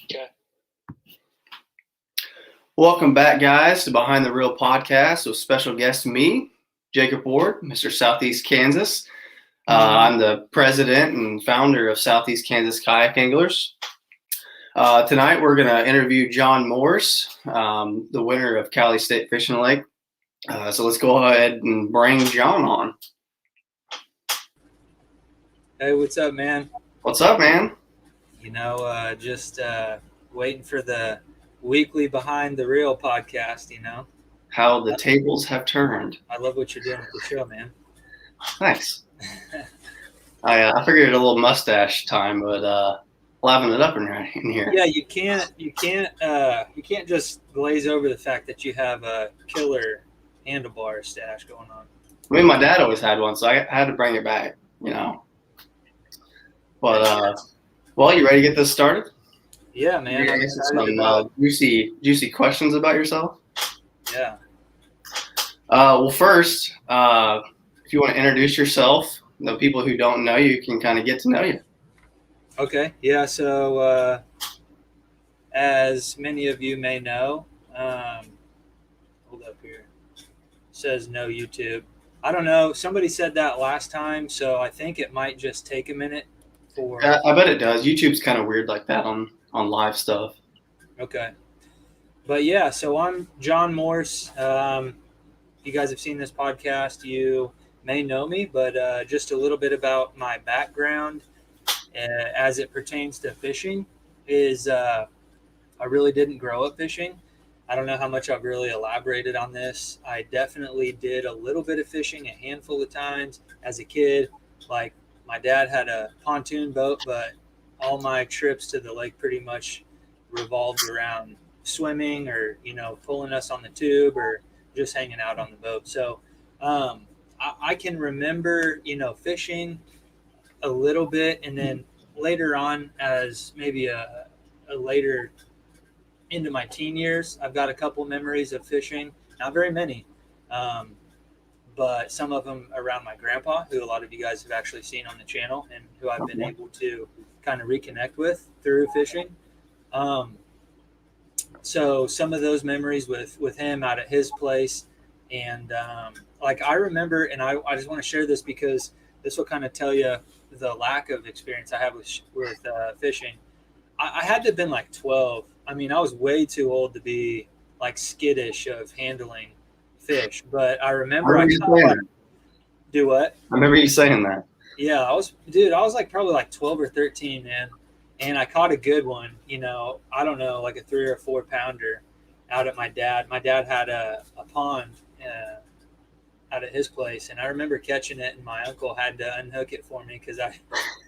Okay. Welcome back, guys, to Behind the Reel podcast with special guest me, Jacob Ward, Mr. Southeast Kansas. I'm the president and founder of Southeast Kansas Kayak Anglers. Tonight, we're going to interview Jon Morse, the winner of Cowley State Fishing Lake. So let's go ahead and bring Jon on. Hey, what's up, man? What's up, man? Just waiting for the weekly Behind the Reel podcast, How the tables have turned. I love what you're doing with the show, man. Thanks. I figured a little mustache time, but liven it up in here. Yeah, you can't just glaze over the fact that you have a killer handlebar stash going on. I mean, my dad always had one, so I had to bring it back, But, well, you ready to get this started? Yeah, man. I'm some juicy questions about yourself? Yeah. Well, first, if you want to introduce yourself, the people who don't know you can kind of get to know you. Okay. Yeah, so as many of you may know, hold up here. It says no YouTube. I don't know. Somebody said that last time, so I think it might just take a minute for. I bet it does. YouTube's kind of weird like that on live stuff. Okay. But yeah, so I'm Jon Morse. You guys have seen this podcast. You may know me, but just a little bit about my background as it pertains to fishing is I really didn't grow up fishing. I don't know how much I've really elaborated on this. I definitely did a little bit of fishing a handful of times as a kid. Like my dad had a pontoon boat, but all my trips to the lake pretty much revolved around swimming or, pulling us on the tube or just hanging out on the boat. So I can remember, fishing a little bit. And then later on, as maybe a later into my teen years, I've got a couple memories of fishing, not very many, but some of them around my grandpa, who a lot of you guys have actually seen on the channel and who I've been able to kind of reconnect with through fishing. So some of those memories with him out at his place. And I remember, and I just want to share this because this will kind of tell you the lack of experience I have with fishing. I had to have been like 12. I mean, I was way too old to be like skittish of handling fish, but I remember do what? I remember you saying that. Yeah, I was like probably like 12 or 13, man. And I caught a good one, I don't know, like a 3 or 4 pounder out at my dad. My dad had a pond out at his place. And I remember catching it and my uncle had to unhook it for me because I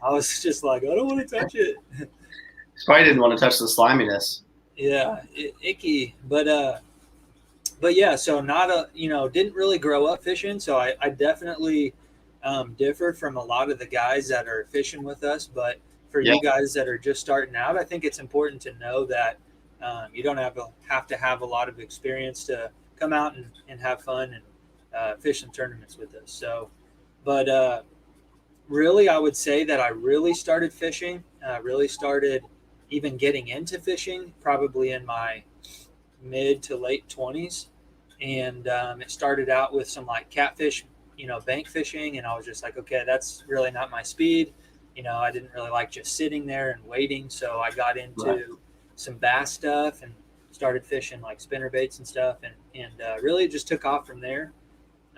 was just like, I don't want to touch it. Probably didn't want to touch the sliminess. Yeah, icky. But yeah, so didn't really grow up fishing. So I definitely differ from a lot of the guys that are fishing with us. But for you guys that are just starting out, I think it's important to know that you don't have to have a lot of experience to come out and have fun and fish some tournaments with us. So, but really, I would say that I really started fishing, really started even getting into fishing probably in my mid to late 20s. And it started out with some like catfish, bank fishing. And I was just like, okay, that's really not my speed. I didn't really like just sitting there and waiting. So I got into some bass stuff and started fishing like spinner baits and stuff. And really just took off from there.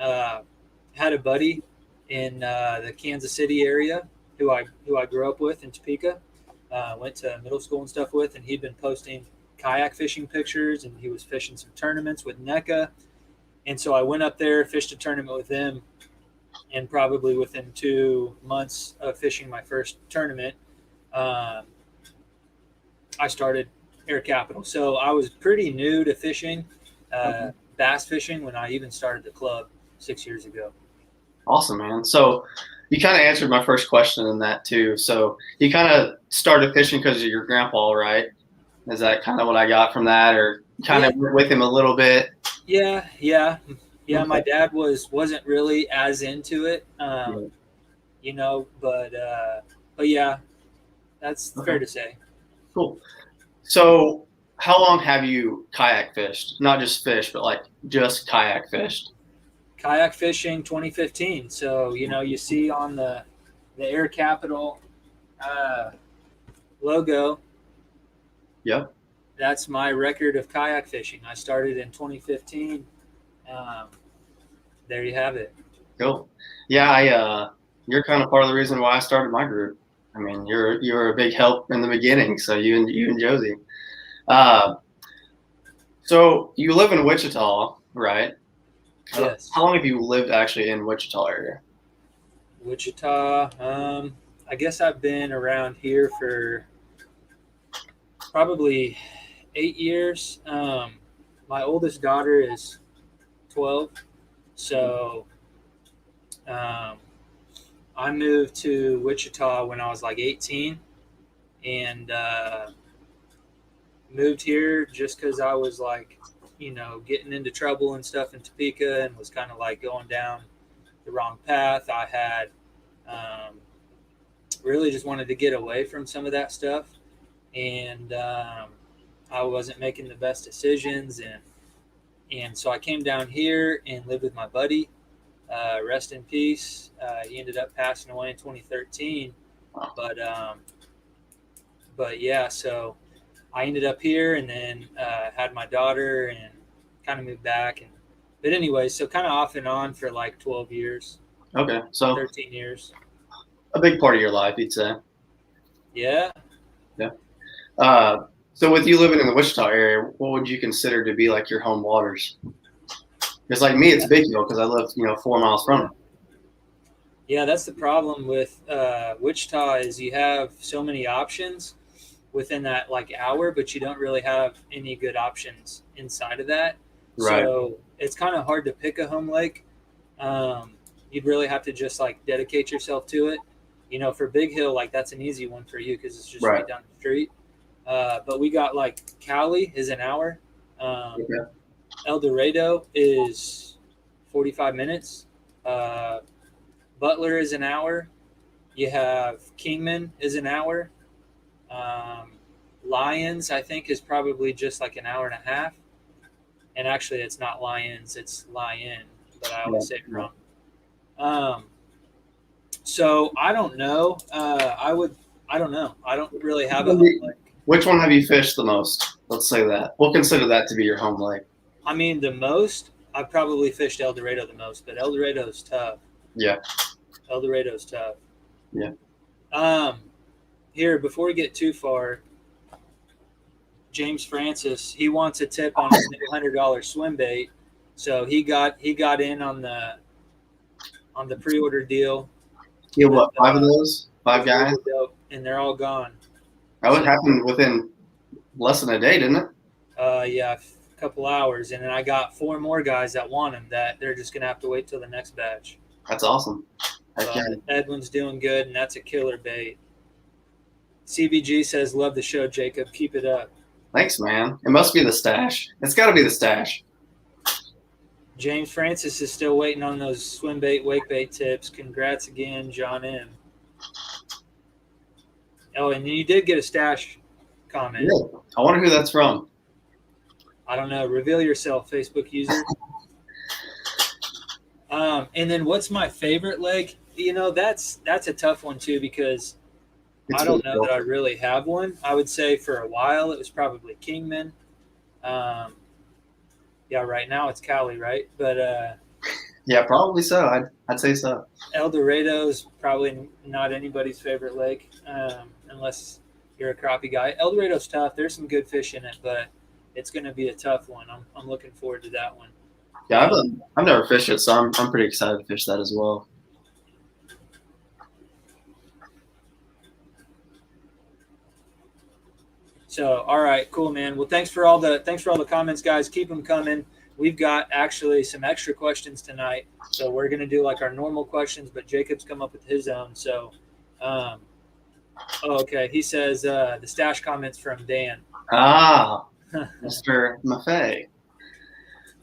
Had a buddy in the Kansas City area who I grew up with in Topeka. Went to middle school and stuff with, and he'd been posting kayak fishing pictures, and he was fishing some tournaments with NECA. And so I went up there, fished a tournament with him, and probably within 2 months of fishing my first tournament, I started Air Capital. So I was pretty new to fishing, bass fishing, when I even started the club 6 years ago. Awesome, man. So you kind of answered my first question in that too. So you kind of started fishing because of your grandpa, right? Is that kind of what I got from that, or kind of with him a little bit? Yeah. Okay. My dad wasn't really as into it, but yeah, that's fair to say. Cool. So how long have you kayak fished? Not just fish, but like just kayak fished? Kayak fishing 2015. So, you see on the Air Capital uh, logo, Yep. that's my record of kayak fishing. I started in 2015. Um, there you have it. Cool. Yeah, you're kind of part of the reason why I started my group. I mean, you're a big help in the beginning. So you and Josie. Uh, so you live in Wichita, right? Yes. How long have you lived actually in Wichita area? Wichita. I guess I've been around here for probably 8 years. My oldest daughter is 12. So um, I moved to Wichita when I was like 18 and moved here just because I was like, getting into trouble and stuff in Topeka and was kind of like going down the wrong path. I had really just wanted to get away from some of that stuff. And I wasn't making the best decisions. And so I came down here and lived with my buddy. Rest in peace. He ended up passing away in 2013. But yeah, so I ended up here and then had my daughter and kind of moved back. But anyway, so kind of off and on for like 12 years. Okay, so 13 years. a big part of your life, you'd say. Yeah. Yeah. So with you living in the Wichita area, what would you consider to be like your home waters? Because like me, it's Big Hill because I live 4 miles from it. Yeah, that's the problem with Wichita is you have so many options within that like hour, but you don't really have any good options inside of that. Right. So it's kind of hard to pick a home lake. You'd really have to just like dedicate yourself to it. For Big Hill, like that's an easy one for you because it's just right down the street. But we got like Cowley is an hour. Okay. El Dorado is 45 minutes. Butler is an hour. You have Kingman is an hour. Lyons, I think, is probably just like an hour and a half. And actually, it's not Lyons, it's Lyon, but I always say it wrong. So I don't know. I don't know. I don't really have a home lake. Which one have you fished the most? Let's say that. We'll consider that to be your home lake. I mean, the most, I've probably fished El Dorado the most, but El Dorado's tough. Yeah. El Dorado's tough. Yeah. Here, before we get too far, James Francis, he wants a tip on his new $100 swim bait. So he got in on the pre-order deal. You have what, 5 of those? 5 guys? And they're all gone. That would happen within less than a day, didn't it? Yeah, a couple hours. And then I got 4 more guys that want them that they're just going to have to wait till the next batch. That's awesome. Edwin's doing good, and that's a killer bait. CBG says, love the show, Jacob. Keep it up. Thanks, man. It must be the stash. It's got to be the stash. James Francis is still waiting on those swim bait, wake bait tips. Congrats again, John M. Oh, and you did get a stash comment. Yeah. I wonder who that's from. I don't know. Reveal yourself, Facebook user. And then what's my favorite lake? That's a tough one too because I don't know that I really have one. I would say for a while it was probably Kingman. Yeah, right now it's Cowley, right? But yeah, probably so. I'd say so. El Dorado is probably not anybody's favorite lake unless you're a crappie guy. El Dorado's tough. There's some good fish in it, but it's going to be a tough one. I'm looking forward to that one. Yeah, I've never fished it, so I'm pretty excited to fish that as well. So, all right, cool, man. Well, thanks for all the comments, guys. Keep them coming. We've got actually some extra questions tonight, so we're gonna do like our normal questions, but Jacob's come up with his own. So, okay. He says the stash comments from Dan. Mr. Maffei.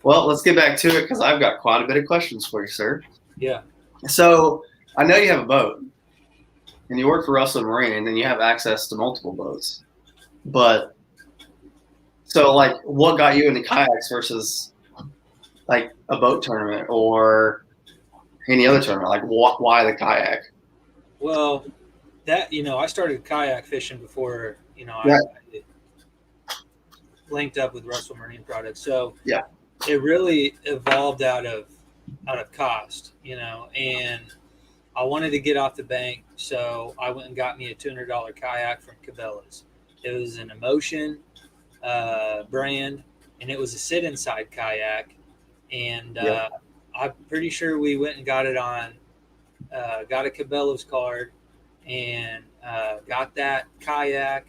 Well, let's get back to it because I've got quite a bit of questions for you, sir. Yeah. So I know you have a boat, and you work for Russell Marine, and you have access to multiple boats. But So, like, what got you into kayaks versus like a boat tournament or any other tournament? Like, why the kayak? Well, that I started kayak fishing before Right. I linked up with Russell Marine Products. So Yeah. it really evolved out of cost, and I wanted to get off the bank, so I went and got me a $200 kayak from Cabela's. It was an Emotion brand, and it was a sit inside kayak. And Yeah. I'm pretty sure we went and got it on, got a Cabela's card, and got that kayak,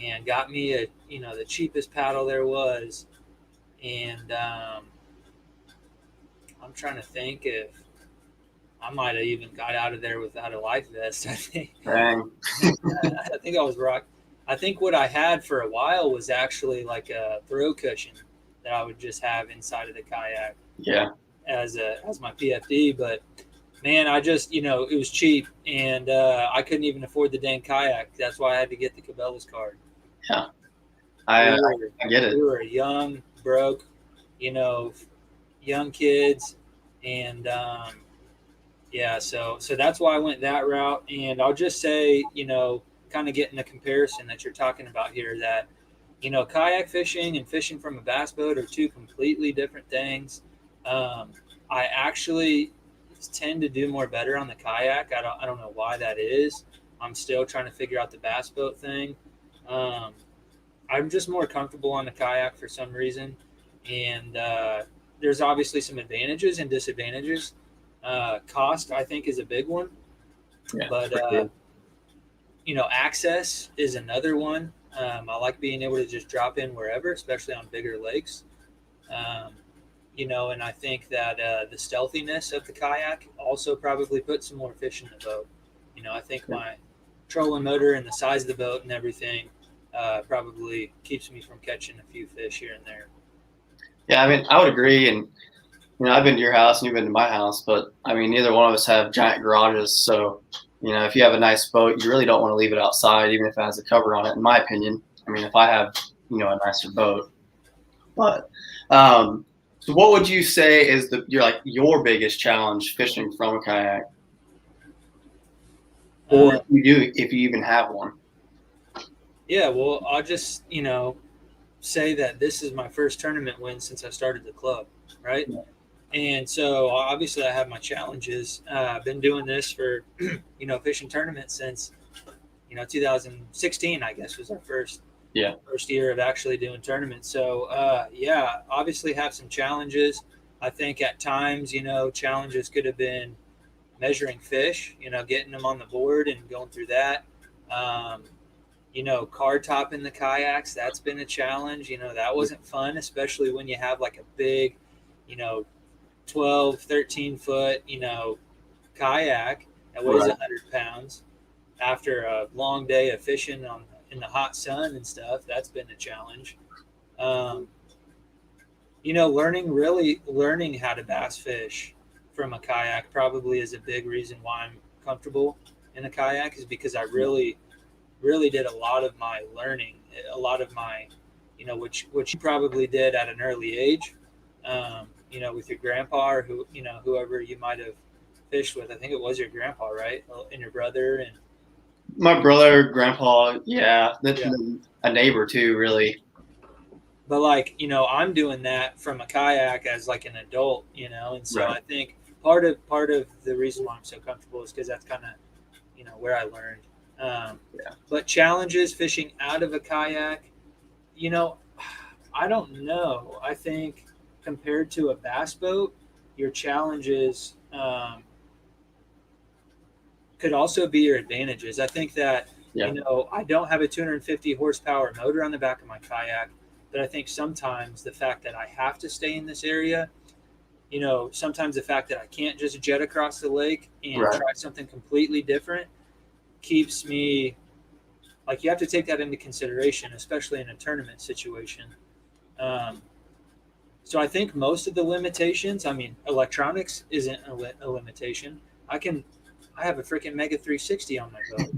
and got me the cheapest paddle there was. And I'm trying to think if I might have even got out of there without a life vest. I think. Dang. I think I was rock. I think what I had for a while was actually like a throw cushion that I would just have inside of the kayak Yeah. as my PFD. But man, I just it was cheap, and I couldn't even afford the dang kayak. That's why I had to get the Cabela's card. Yeah. I get it. We were young, broke, young kids, and yeah, so that's why I went that route. And I'll just say, kind of getting the comparison that you're talking about here, that kayak fishing and fishing from a bass boat are two completely different things. I actually tend to do more better on the kayak. I don't know why that is. I'm still trying to figure out the bass boat thing. I'm just more comfortable on the kayak for some reason, and there's obviously some advantages and disadvantages. Cost, I think, is a big one, Yeah, but access is another one. I like being able to just drop in wherever, especially on bigger lakes. And I think that the stealthiness of the kayak also probably puts some more fish in the boat. I think my trolling motor and the size of the boat and everything probably keeps me from catching a few fish here and there. Yeah, I mean, I would agree. And I've been to your house and you've been to my house, but I mean, neither one of us have giant garages. So, if you have a nice boat, you really don't want to leave it outside, even if it has a cover on it, in my opinion. I mean, if I have, a nicer boat. But, so what would you say is your biggest challenge fishing from a kayak? Or if you even have one? Yeah, well, I'll just, say that this is my first tournament win since I started the club, right? Yeah. And so obviously I have my challenges. I've been doing this for, fishing tournaments since, 2016, I guess, was our first year of actually doing tournaments. So, obviously have some challenges. I think at times, challenges could have been measuring fish, getting them on the board and going through that. Card topping the kayaks, that's been a challenge. That wasn't fun, especially when you have like a big, 12, 13 foot, kayak that weighs 100 pounds after a long day of fishing in the hot sun and stuff. That's been a challenge. Learning how to bass fish from a kayak probably is a big reason why I'm comfortable in a kayak, is because I really did a lot of my learning, a lot of my, which you probably did at an early age, with your grandpa or whoever you might have fished with. I think it was your grandpa, right? And your brother and my brother, grandpa, a neighbor too, really. But I'm doing that from a kayak as like an adult, and so I think part of the reason why I'm so comfortable is because that's kind of, where I learned. But challenges fishing out of a kayak, I don't know. I think compared to a bass boat, your challenges could also be your advantages. I think that, I don't have a 250 horsepower motor on the back of my kayak, but I think sometimes the fact that I have to stay in this area, sometimes the fact that I can't just jet across the lake and try something completely different keeps me, like, you have to take that into consideration, especially in a tournament situation. So I think most of the limitations, I mean, electronics isn't a limitation. I have a freaking Mega 360 on my boat.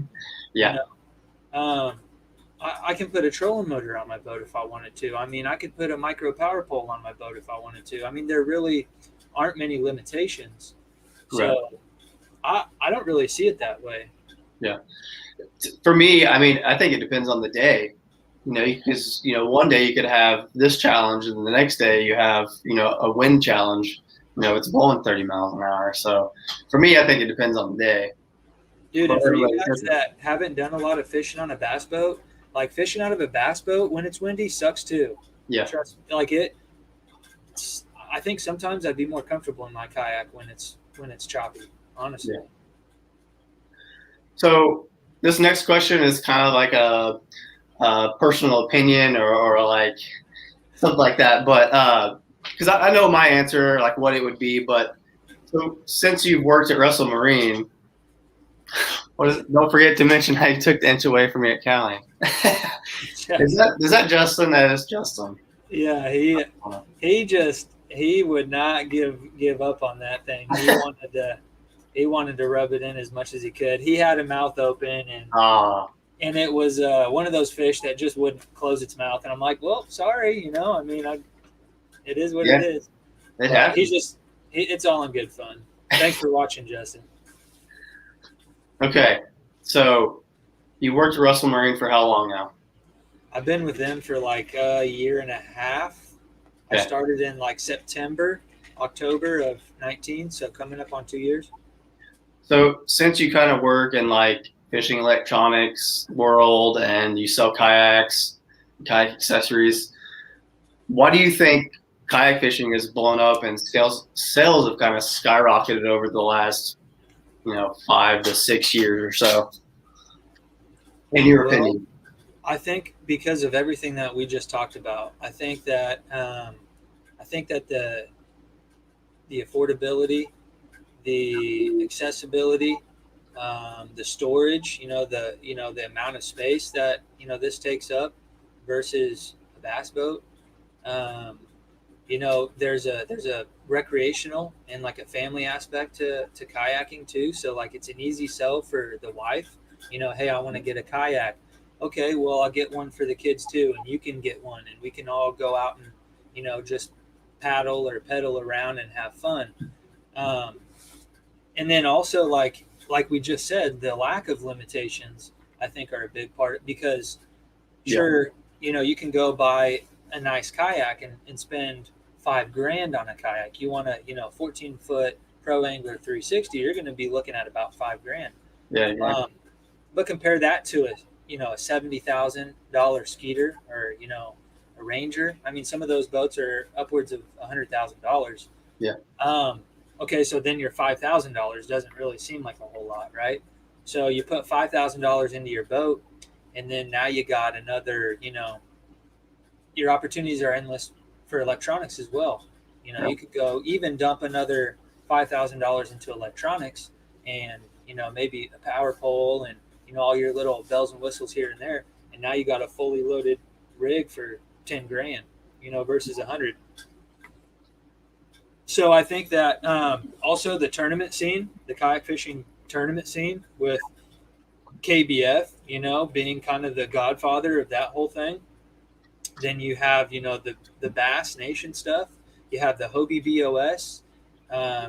I I can put a trolling motor on my boat if I wanted to. I mean, I could put a micro power pole on my boat if I wanted to. I mean, there really aren't many limitations. Right. So I don't really see it that way. Yeah. For me, I mean, I think it depends on the day. Because one day you could have this challenge, and the next day you have a wind challenge. It's blowing 30 miles an hour. So for me, I think it depends on the day. Dude, and for you guys that haven't done a lot of fishing on a bass boat, like fishing out of a bass boat when it's windy sucks too. Yeah. Trust me, like it. I think sometimes I'd be more comfortable in my kayak when it's choppy, honestly. Yeah. So this next question is kind of like a personal opinion or like something like that, but because I know my answer, like what it would be, but so since you've worked at Russell Marine, don't forget to mention how you took the inch away from me at Cowley. Is that Justin? That is Justin. Yeah, he would not give up on that thing. He wanted to rub it in as much as he could. He had a mouth open, and it was one of those fish that just wouldn't close its mouth. And I'm like, well, sorry, I mean, it is what it is. It happens. It's all in good fun. Thanks for watching, Justin. Okay, so you worked at Russell Marine for how long now? I've been with them for like a year and a half. Okay. I started in like October of 19, so coming up on 2 years. So since you kind of work in like fishing electronics world and you sell kayaks, kayak accessories, why do you think kayak fishing has blown up and sales have kind of skyrocketed over the last 5 to 6 years or so, in your opinion? I think because of everything that we just talked about. I think that the affordability, the accessibility, the storage, the amount of space that this takes up versus a bass boat. There's a recreational and like a family aspect to kayaking too. So like it's an easy sell for the wife. Hey, I want to get a kayak. Okay, well, I'll get one for the kids too, and you can get one, and we can all go out and just paddle or pedal around and have fun. And then also like we just said, the lack of limitations I think are a big part, because sure, you can go buy a nice kayak and spend $5,000 on a kayak. You want a 14-foot Pro Angler 360, you're going to be looking at about $5,000. Yeah. But compare that to a $70,000 Skeeter or a Ranger. I mean, some of those boats are upwards of $100,000. Yeah. Okay, so then your $5,000 doesn't really seem like a whole lot, right? So you put $5,000 into your boat, and then now you got another, your opportunities are endless for electronics as well. You could go even dump another $5,000 into electronics, and maybe a power pole and all your little bells and whistles here and there, and now you got a fully loaded rig for $10,000, versus $100,000. So I think that also the tournament scene, the kayak fishing tournament scene with KBF, being kind of the godfather of that whole thing. Then you have, the Bass Nation stuff. You have the Hobie BOS.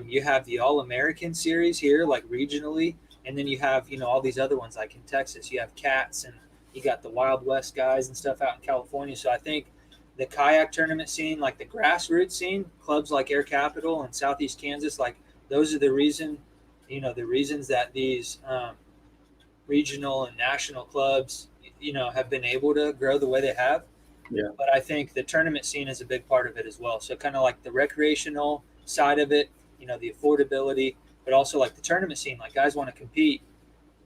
You have the All-American series here, like regionally. And then you have, all these other ones like in Texas. You have Cats, and you got the Wild West guys and stuff out in California. So I think the kayak tournament scene, like the grassroots scene, clubs like Air Capital and Southeast Kansas, like those are the reasons that these regional and national clubs, have been able to grow the way they have. Yeah. But I think the tournament scene is a big part of it as well. So kind of like the recreational side of it, the affordability, but also like the tournament scene, like guys want to compete.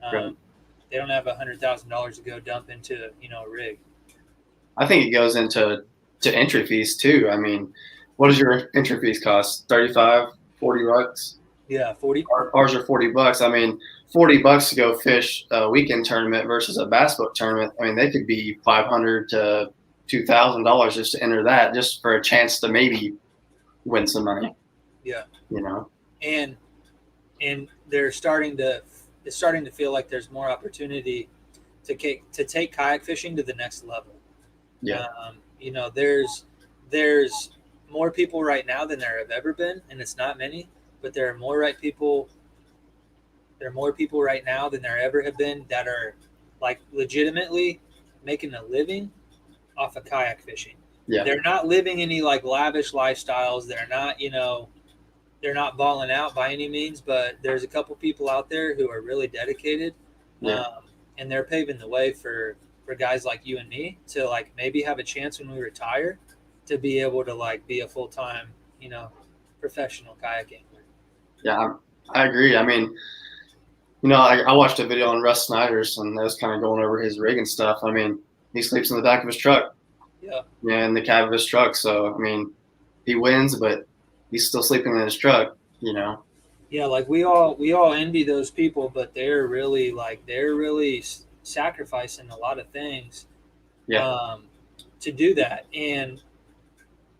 Right. They don't have $100,000 to go dump into, a rig. I think it goes into entry fees too. I mean, what does your entry fees cost? $35, $40? Yeah, 40. Ours are $40. I mean, $40 to go fish a weekend tournament versus a bass boat tournament. I mean, they could be $500 to $2,000 just to enter that, just for a chance to maybe win some money. Yeah. And they're starting to feel like there's more opportunity to take kayak fishing to the next level. Yeah. You know, there's more people right now than there have ever been, and it's not many, but there are more people right now than there ever have been that are like legitimately making a living off of kayak fishing. Yeah. They're not living any like lavish lifestyles. They're not, you know, they're not balling out by any means, but there's a couple people out there who are really dedicated. Yeah. And they're paving the way for guys like you and me to like maybe have a chance when we retire to be able to like be a full-time, you know, professional kayak angler. Yeah, I agree. I mean, you know, I watched a video on Russ Snyder's, and that was kind of going over his rig and stuff. I mean, he sleeps in the back of his truck. Yeah. Yeah, in the cab of his truck. So, I mean, he wins, but he's still sleeping in his truck, you know. Yeah, like we all envy those people, but they're really sacrificing a lot of things to do that. And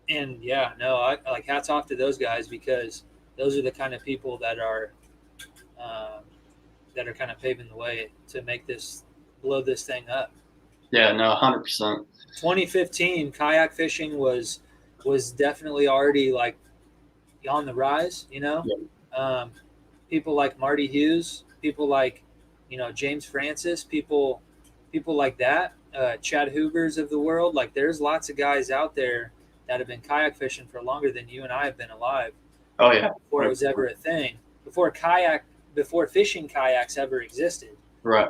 yeah, no, I like hats off to those guys, because those are the kind of people that are kind of paving the way to blow this thing up. Yeah, no, 100%. 2015 kayak fishing was definitely already like on the rise, you know. Yeah. People like Marty Hughes, people like, you know, James Francis, people like that, Chad Hoovers of the world. Like, there's lots of guys out there that have been kayak fishing for longer than you and I have been alive. Oh yeah. Before it was ever a thing, before fishing kayaks ever existed. Right.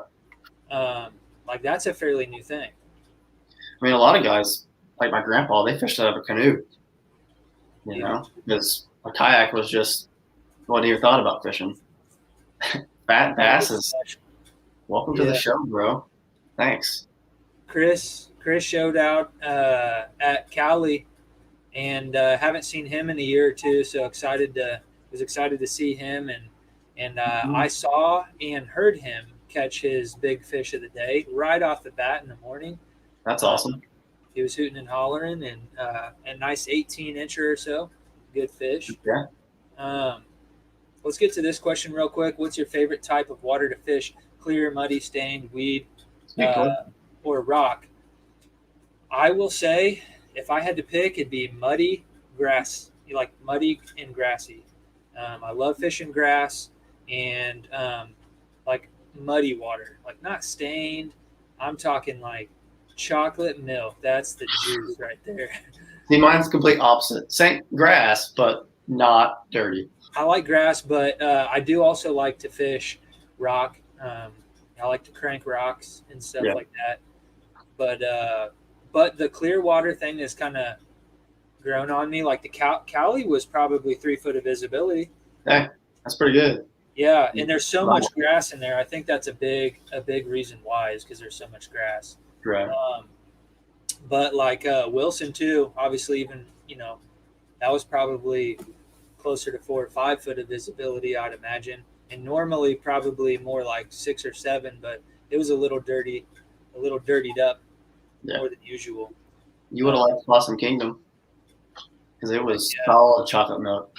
Like, that's a fairly new thing. I mean, a lot of guys, like my grandpa, they fished out of a canoe. You know, because a kayak was just wasn't even thought about fishing. Fat basses. Welcome to the show, bro. Thanks. Chris showed out at Cowley, and haven't seen him in a year or two, so was excited to see him, and I saw and heard him catch his big fish of the day right off the bat in the morning. That's awesome. He was hooting and hollering, and a nice 18-incher or so. Good fish. Yeah. Let's get to this question real quick. What's your favorite type of water to fish? Clear, muddy, stained, weed, or rock? I will say, if I had to pick, it'd be muddy, grass. You like muddy and grassy. I love fishing grass and like muddy water, like not stained. I'm talking like chocolate milk. That's the juice right there. See, mine's complete opposite. Same grass, but not dirty. I like grass, but I do also like to fish rock. I like to crank rocks and stuff like that. But the clear water thing has kind of grown on me. Like the Cowley was probably 3 foot of visibility. Hey, that's pretty good. Yeah, and there's so much grass in there. I think that's a big reason why, is because there's so much grass. Right. But like Wilson too, obviously, even, you know, that was probably closer to 4 or 5 foot of visibility, I'd imagine. And normally probably more like 6 or 7, but it was a little dirtied up more than usual. You would have liked Blossom Kingdom because it was solid chocolate milk.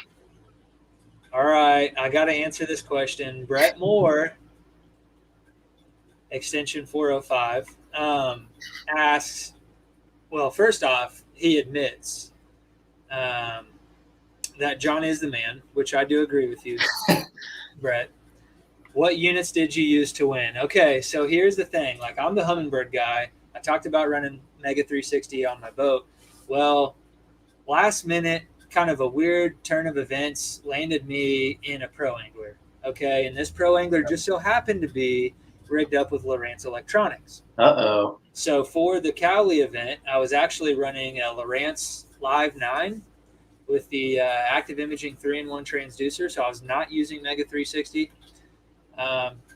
All right, I got to answer this question. Brett Moore, extension 405, asks, well, first off, he admits that John is the man, which I do agree with you, Brett. What units did you use to win? Okay, so here's the thing. Like, I'm the Humminbird guy. I talked about running Mega 360 on my boat. Well, last minute, kind of a weird turn of events landed me in a pro angler. Okay, and this pro angler just so happened to be rigged up with Lowrance Electronics. Uh-oh. So for the Cowley event, I was actually running a Lowrance Live 9 with the active imaging 3-in-1 transducer. So I was not using Mega 360.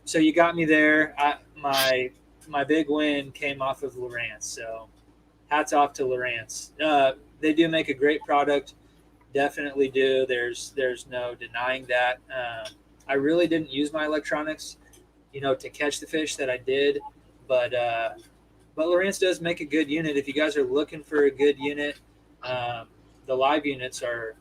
So you got me there. My big win came off of Lowrance. So hats off to Lowrance. They do make a great product. Definitely do. There's no denying that. I really didn't use my electronics, you know, to catch the fish that I did, but Lowrance does make a good unit. If you guys are looking for a good unit, the live units are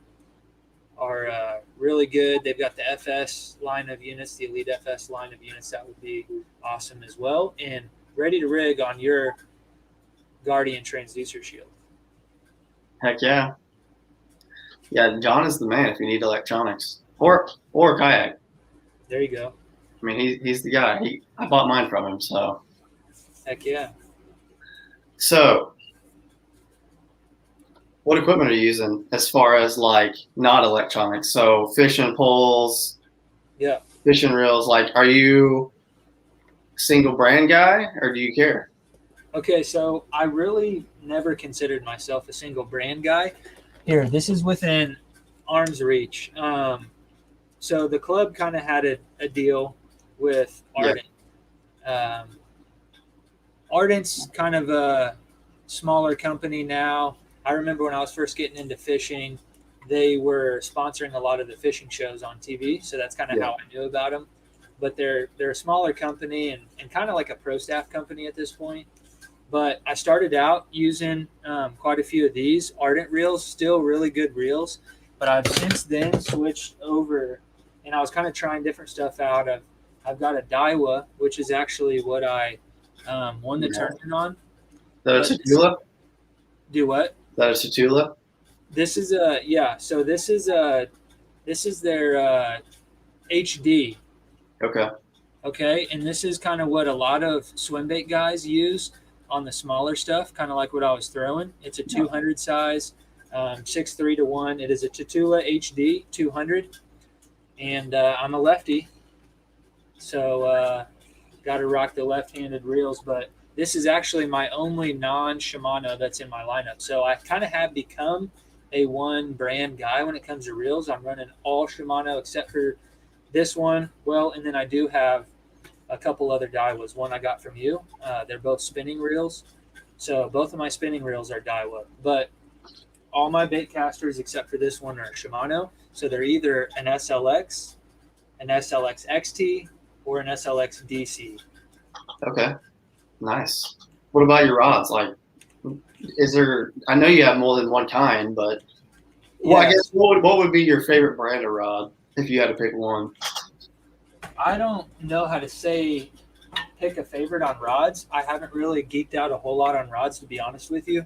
really good. They've got the FS line of units, the Elite FS line of units. That would be awesome as well. And ready to rig on your Guardian transducer shield. Heck yeah. Yeah, John is the man if you need electronics. Or kayak. There you go. I mean, he's the guy. I bought mine from him, so. Heck yeah. So, what equipment are you using as far as like not electronics? So, fishing poles, Yeah. fishing reels. Like, are you single brand guy or do you care? Okay, so I really never considered myself a single brand guy. Here, this is within arm's reach. So the club kind of had a deal with Ardent. Ardent's kind of a smaller company now. I remember when I was first getting into fishing, they were sponsoring a lot of the fishing shows on TV. So that's kind of how I knew about them. But they're a smaller company and kind of like a pro staff company at this point. But I started out using quite a few of these Ardent reels, still really good reels. But I've since then switched over, and I was kind of trying different stuff out. I've got a Daiwa, which is actually what I won the tournament on. Is that a Tatula? Do what? Is that a Tatula? This is So this is their HD. Okay. Okay, and this is kind of what a lot of swim bait guys use on the smaller stuff, kind of like what I was throwing. It's a 200 size, 6'3" to 1. It is a Tatula HD 200, and I'm a lefty, so got to rock the left-handed reels. But this is actually my only non-Shimano that's in my lineup. So I kind of have become a one brand guy when it comes to reels. I'm running all Shimano except for this one. Well, and then I do have a couple other Daiwas. One I got from you. They're both spinning reels. So both of my spinning reels are Daiwa. But all my bait casters except for this one are Shimano. So they're either an SLX, an SLX XT, or an SLX DC. Okay. Nice. What about your rods? Like, is there? I know you have more than one kind, but I guess what would be your favorite brand of rod if you had to pick one? I don't know how to pick a favorite on rods. I haven't really geeked out a whole lot on rods, to be honest with you.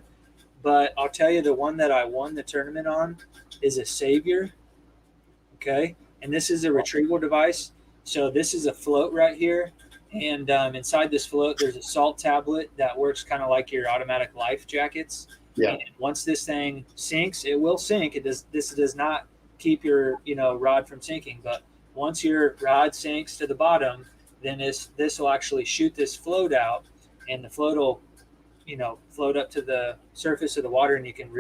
But I'll tell you, the one that I won the tournament on is a Savior. Okay, and this is a retrieval device. So this is a float right here. And inside this float, there's a salt tablet that works kind of like your automatic life jackets. Yeah. And once this thing sinks, it will sink. This does not keep your rod from sinking. But once your rod sinks to the bottom, then this will actually shoot this float out, and the float will float up to the surface of the water, and you can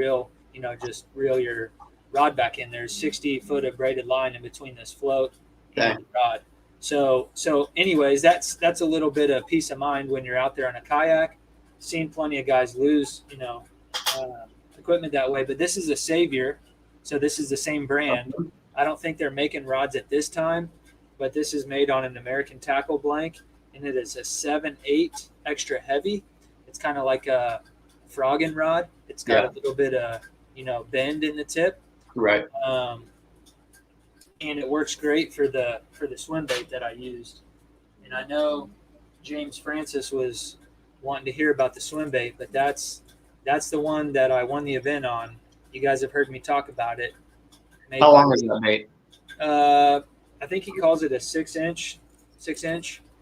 just reel your rod back in. There's 60 foot of braided line in between this float and the rod. So anyways, that's a little bit of peace of mind when you're out there on a kayak. Seen plenty of guys lose, equipment that way, but this is a Savior. So this is the same brand. I don't think they're making rods at this time, but this is made on an American tackle blank, and it is a 7/8 extra heavy. It's kind of like a frogging rod. It's got a little bit of, bend in the tip. Right. And it works great for the swim bait that I used. And I know James Francis was wanting to hear about the swim bait, but that's the one that I won the event on. You guys have heard me talk about it. How long is that bait? I think he calls it a 6-inch.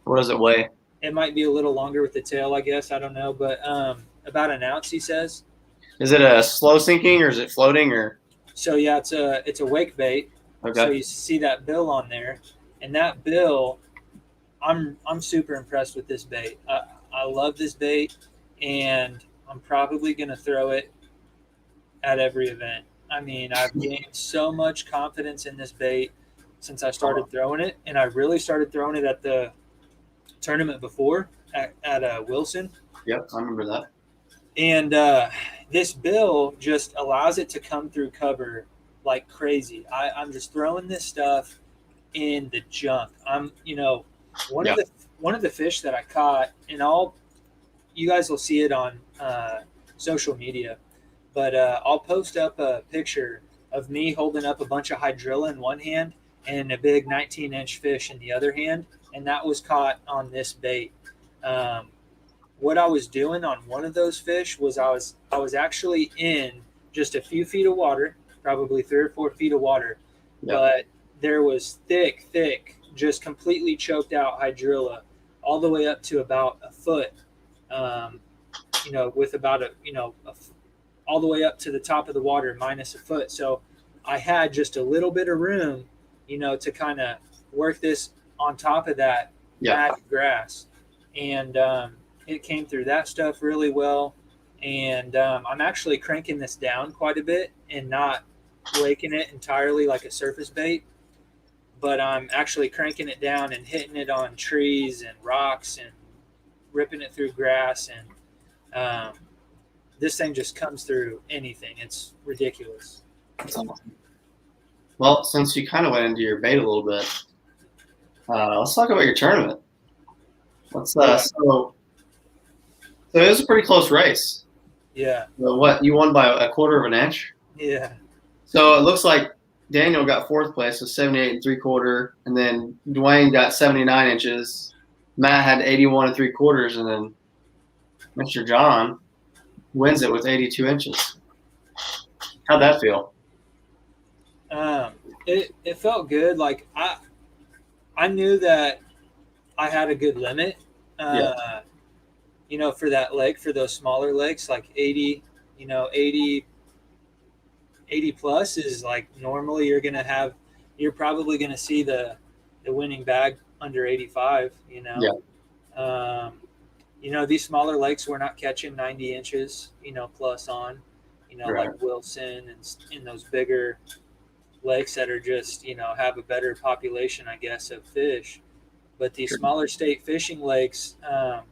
What does it weigh? It might be a little longer with the tail, I guess. I don't know, but about an ounce, he says. Is it a slow sinking or is it floating or? So yeah, it's a wake bait. Okay. So you see that bill on there, and that bill, I'm super impressed with this bait. I love this bait, and I'm probably gonna throw it at every event. I mean, I've gained so much confidence in this bait since I started throwing it, and I really started throwing it at the tournament before at Wilson. Yep, I remember that. And this bill just allows it to come through cover like crazy. I'm just throwing this stuff in the junk. One of the fish that I caught, and you guys will see it on social media, but I'll post up a picture of me holding up a bunch of hydrilla in one hand and a big 19-inch fish in the other hand, and that was caught on this bait. what I was doing on one of those fish was I was actually in just a few feet of water, probably 3 or 4 feet of water, but there was thick, just completely choked out hydrilla all the way up to about a foot, with about all the way up to the top of the water minus a foot. So I had just a little bit of room, to kind of work this on top of that matted grass. And it came through that stuff really well. And I'm actually cranking this down quite a bit and not waking it entirely like a surface bait, but I'm actually cranking it down and hitting it on trees and rocks and ripping it through grass. And this thing just comes through anything. It's ridiculous. That's awesome. Well, since you kind of went into your bait a little bit, let's talk about your tournament. So it was a pretty close race. Yeah. So what, you won by a quarter of an inch? Yeah. So it looks like Daniel got 4th place with 78 3/4, and then Dwayne got 79 inches. Matt had 81 3/4, and then Mr. Jon wins it with 82 inches. How'd that feel? It felt good. Like I knew that I had a good limit. For that lake, for those smaller lakes, like 80 plus is like normally you're probably going to see the winning bag under 85, these smaller lakes, we're not catching 90 inches, plus on, Right. like Wilson and in those bigger lakes that are just, have a better population, I guess, of fish. But these smaller state fishing lakes, I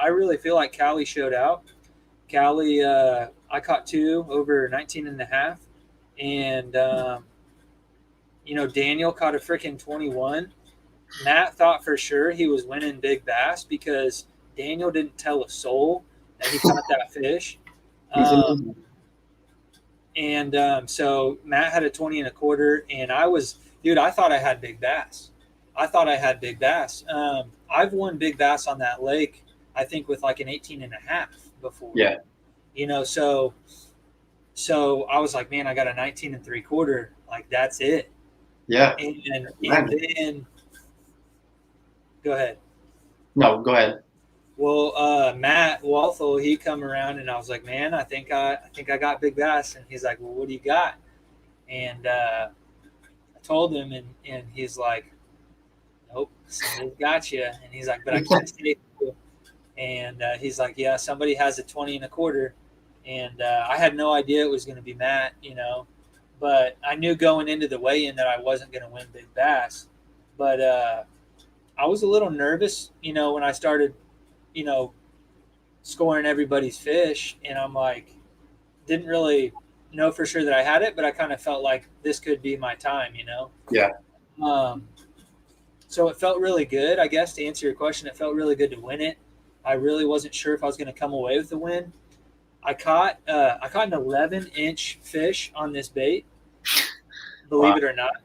really feel like Cowley showed out. Cowley, I caught 2 over 19 and a half. And, Daniel caught a freaking 21. Matt thought for sure he was winning big bass because Daniel didn't tell a soul that he caught that fish. So Matt had a 20 1/4, and I thought I had big bass. I've won big bass on that lake, I think, with like an 18 and a half before. Yeah. So I was like, man, I got a 19 3/4. Like, that's it. Yeah. And then go ahead. No, go ahead. Well, Matt Walthall, he come around, and I was like, man, I think I got big bass. And he's like, well, what do you got? And I told him, and he's like, nope, somebody's got you. And he's like, but I can't say who. And he's like, yeah, somebody has a 20 1/4. And I had no idea it was going to be Matt, but I knew going into the weigh-in that I wasn't going to win big bass. But I was a little nervous, when I started, scoring everybody's fish. And I'm like, didn't really know for sure that I had it, but I kind of felt like this could be my time, Yeah. So it felt really good, I guess, to answer your question. It felt really good to win it. I really wasn't sure if I was going to come away with the win. I caught an 11-inch fish on this bait, believe it or not.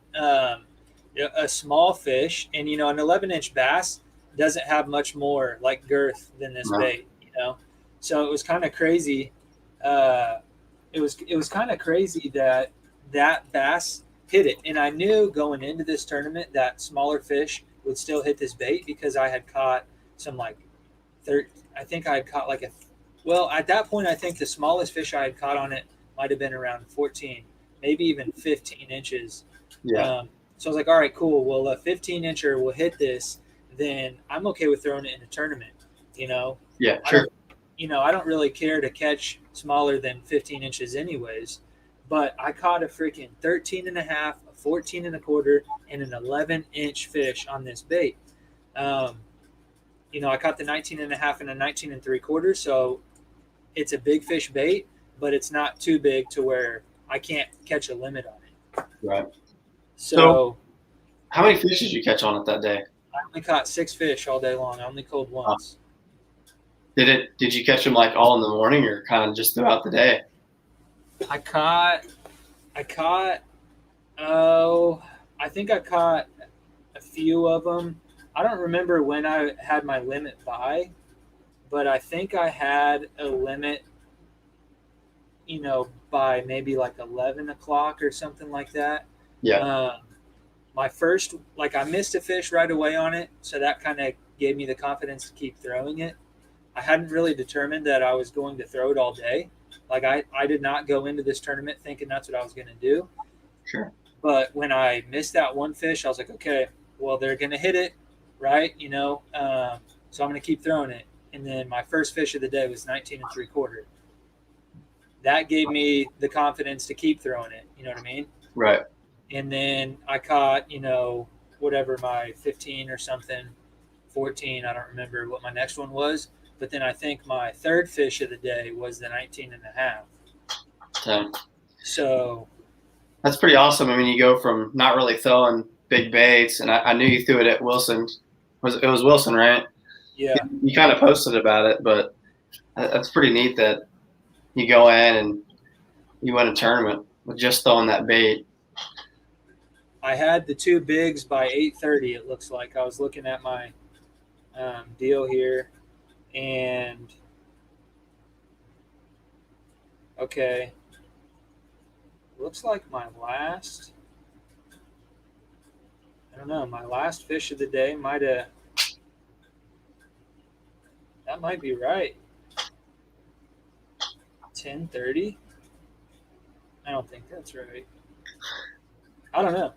A small fish, and an 11-inch bass doesn't have much more like girth than this bait, So it was kind of crazy. It was kind of crazy that bass hit it, and I knew going into this tournament that smaller fish would still hit this bait because I had caught some I think I had caught at that point, I think the smallest fish I had caught on it might have been around 14, maybe even 15 inches. Yeah. So I was like, all right, cool. Well, a 15-incher will hit this, then I'm okay with throwing it in a tournament, Yeah, sure. I don't really care to catch smaller than 15 inches anyways. But I caught a freaking 13 and a half, a 14 1/4, and an 11-inch fish on this bait. I caught the 19 and a half and a 19 3/4, so it's a big fish bait, but it's not too big to where I can't catch a limit on it. Right. So how many fish did you catch on it that day? I only caught 6 fish all day long. I only culled once. Did you catch them like all in the morning or kind of just throughout the day? I think I caught a few of them. I don't remember when I had my limit by, but I think I had a limit, by maybe like 11 o'clock or something like that. Yeah. My first, like, I missed a fish right away on it, so that kind of gave me the confidence to keep throwing it. I hadn't really determined that I was going to throw it all day. Like, I did not go into this tournament thinking that's what I was going to do. Sure. But when I missed that one fish, I was like, okay, well, they're going to hit it, right? So I'm going to keep throwing it. And then my first fish of the day was 19 3/4. That gave me the confidence to keep throwing it. You know what I mean? Right. And then I caught, whatever my 15 or something, 14. I don't remember what my next one was. But then I think my third fish of the day was the 19.5. So that's pretty awesome. I mean, you go from not really throwing big baits, and I knew you threw it at Wilson. It was Wilson, right? Yeah. You kind of posted about it, but that's pretty neat that you go in and you win a tournament with just throwing that bait. I had the two bigs by 8:30. It looks like I was looking at my deal here, and okay, looks like my last fish of the day that might be right. 10:30. I don't think that's right. I don't know,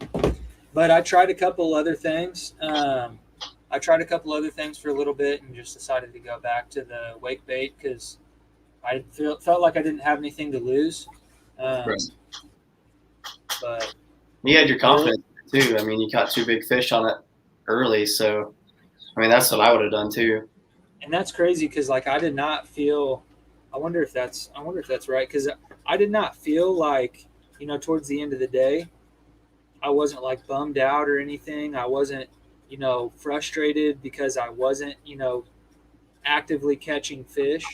but I tried a couple other things. I tried a couple other things for a little bit and just decided to go back to the wake bait because I felt like I didn't have anything to lose. Right. But you had your confidence too. I mean, you caught two big fish on it early, so I mean that's what I would have done too. And that's crazy because like I did not feel. I wonder if that's right because I did not feel like towards the end of the day, I wasn't like bummed out or anything. I wasn't frustrated because I wasn't actively catching fish.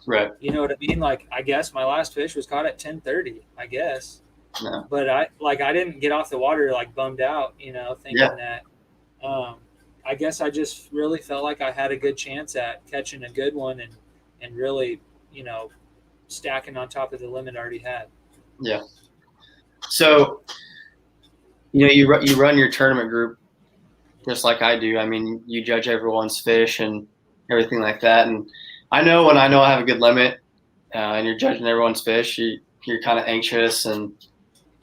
Right. You know what I mean? Like I guess my last fish was caught at 10:30. I guess. No. But I didn't get off the water like bummed out. Thinking that. I guess I just really felt like I had a good chance at catching a good one and really stacking on top of the limit I already had. Yeah. So you run your tournament group just like I do. I mean, you judge everyone's fish and everything like that. And I know when I know I have a good limit and you're judging everyone's fish, you're kind of anxious. And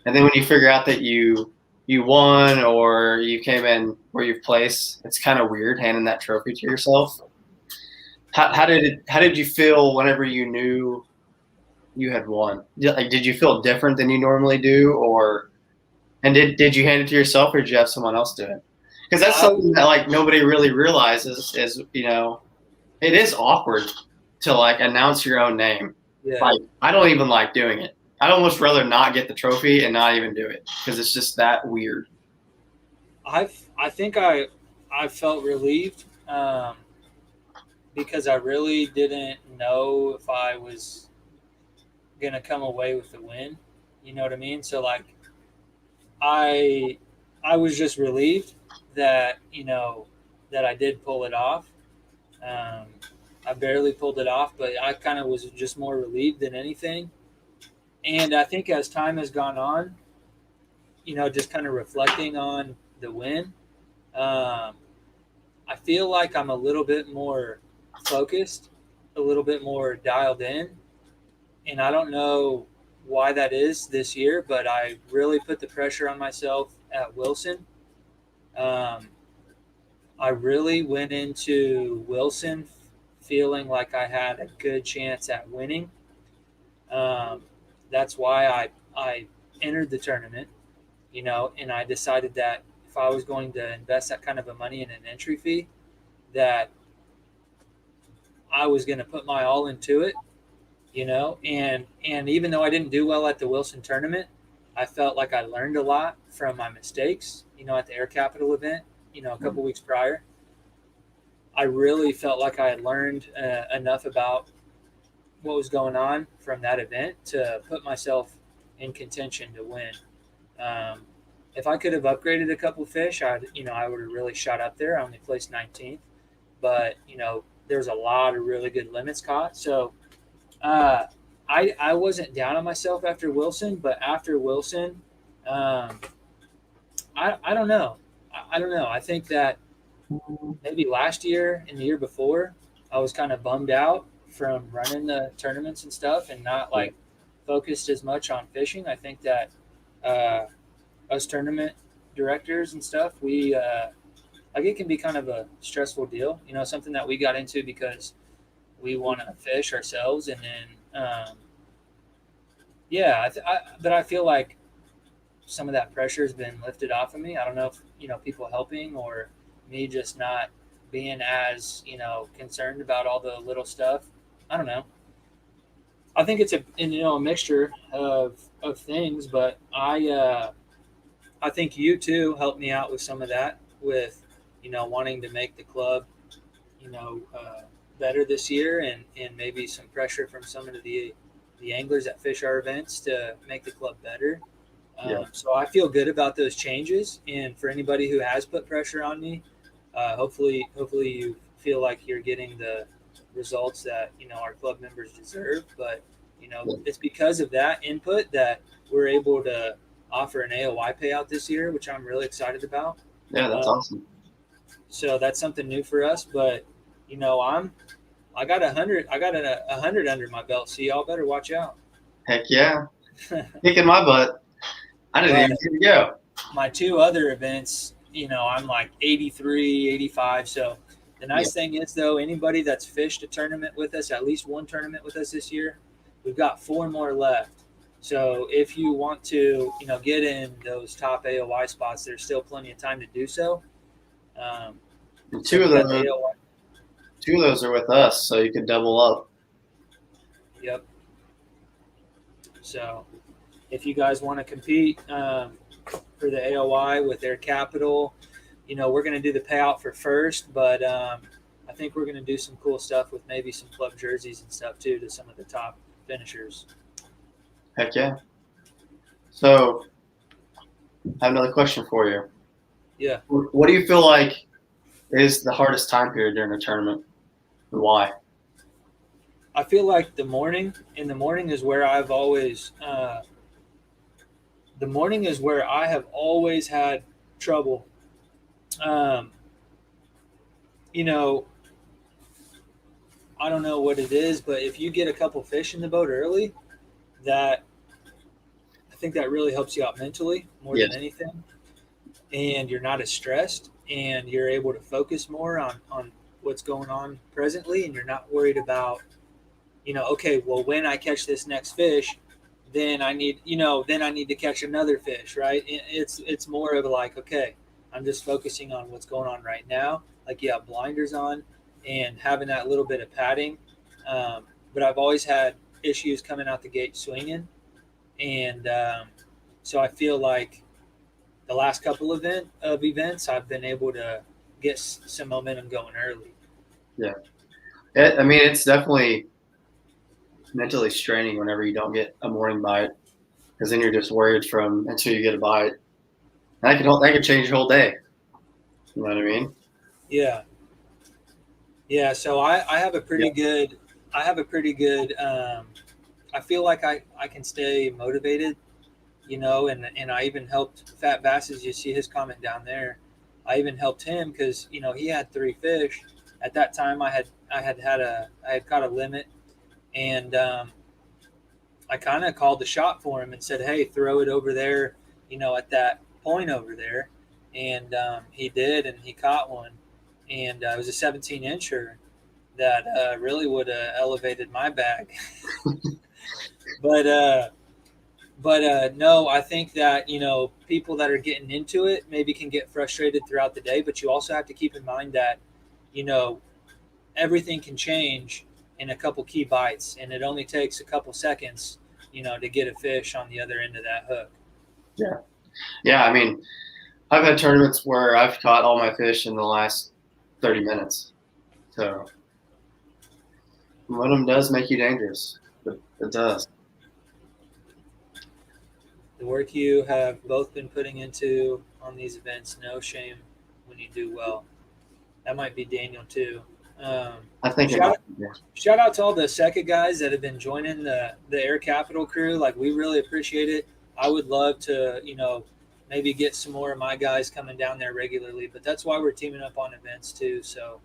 then when you figure out that you won or you came in where you've placed, it's kind of weird handing that trophy to yourself. How did you feel whenever you knew you had won? Like, did you feel different than you normally do, and did you hand it to yourself or did you have someone else do it? Because that's something that like nobody really realizes is it is awkward to like announce your own name. Yeah. Like I don't even like doing it. I'd almost rather not get the trophy and not even do it because it's just that weird. I think I felt relieved because I really didn't know if I was gonna come away with the win. You know what I mean? So like I was just relieved that that I did pull it off. I barely pulled it off, but I kind of was just more relieved than anything. And I think as time has gone on, just kind of reflecting on the win, I feel like I'm a little bit more focused, a little bit more dialed in. And I don't know why that is this year, but I really put the pressure on myself at Wilson. I really went into Wilson feeling like I had a good chance at winning. That's why I entered the tournament, and I decided that if I was going to invest that kind of a money in an entry fee, that I was going to put my all into it, and even though I didn't do well at the Wilson tournament, I felt like I learned a lot from my mistakes, at the Air Capital event, a couple weeks prior. I really felt like I had learned enough about what was going on from that event to put myself in contention to win. If I could have upgraded a couple fish, I would have really shot up there. I only placed 19th, but there's a lot of really good limits caught. So I wasn't down on myself after Wilson, but after Wilson, um, I don't know. I don't know. I think that maybe last year and the year before, I was kind of bummed out from running the tournaments and stuff and not Yeah. like focused as much on fishing. I think that uh, us tournament directors and stuff, we like it can be kind of a stressful deal, something that we got into because we want to fish ourselves, and then yeah, but I feel like some of that pressure has been lifted off of me. I don't know if people helping or me just not being as concerned about all the little stuff. I don't know. I think it's a mixture of things, but I think you too helped me out with some of that with wanting to make the club you know better this year, and maybe some pressure from some of the anglers that fish our events to make the club better. Yeah. So I feel good about those changes. And for anybody who has put pressure on me, hopefully you feel like you're getting the results that our club members deserve. But it's because of that input that we're able to offer an AOY payout this year, which I'm really excited about. Yeah, that's awesome. So that's something new for us. But I got 100. I got a 100 under my belt. So y'all better watch out. Heck yeah. Kicking my butt. I didn't even get to go. My two other events, I'm like 83, 85. So the nice thing is, though, anybody that's fished a tournament with us, at least one tournament with us this year, we've got 4 more left. So if you want to, get in those top AOY spots, there's still plenty of time to do so. And two of those are with us, so you could double up. Yep. So if you guys want to compete for the AOY with their capital, we're going to do the payout for first, but I think we're going to do some cool stuff with maybe some club jerseys and stuff too to some of the top finishers. Heck yeah. So I have another question for you. Yeah. What do you feel like is the hardest time period during a tournament, and why? I feel like the morning is where I've always I have always had trouble. I don't know what it is, but if you get a couple fish in the boat early, I think that really helps you out mentally more than anything. And you're not as stressed, and you're able to focus more on what's going on presently, and you're not worried about, okay, well, when I catch this next fish, then I need to catch another fish, right? It's more of like, okay, I'm just focusing on what's going on right now. Like you have blinders on and having that little bit of padding. But I've always had issues coming out the gate swinging. And so I feel like the last couple of events, I've been able to get some momentum going early. Yeah. It's definitely mentally straining whenever you don't get a morning bite, because then you're just worried until you get a bite. And that could change your whole day. You know what I mean? Yeah. Yeah. So I have a pretty good. I feel like I can stay motivated, and I even helped Fat Bass, as you see his comment down there. I even helped him because he had 3 fish at that time. I had caught a limit, and I kind of called the shot for him and said, "Hey, throw it over there, at that point over there," and he did, and he caught one, and it was a 17-incher that really would have elevated my bag. But no, I think that people that are getting into it maybe can get frustrated throughout the day, but you also have to keep in mind that everything can change in a couple key bites, and it only takes a couple seconds to get a fish on the other end of that hook. Yeah. I've had tournaments where I've caught all my fish in the last 30 minutes. So one of them does make you dangerous. It does. The work you have both been putting into on these events, no shame when you do well. That might be Daniel too. I think shout out to all the ACKA guys that have been joining the Air Capital crew. Like, we really appreciate it. I would love to, maybe get some more of my guys coming down there regularly, but that's why we're teaming up on events too. So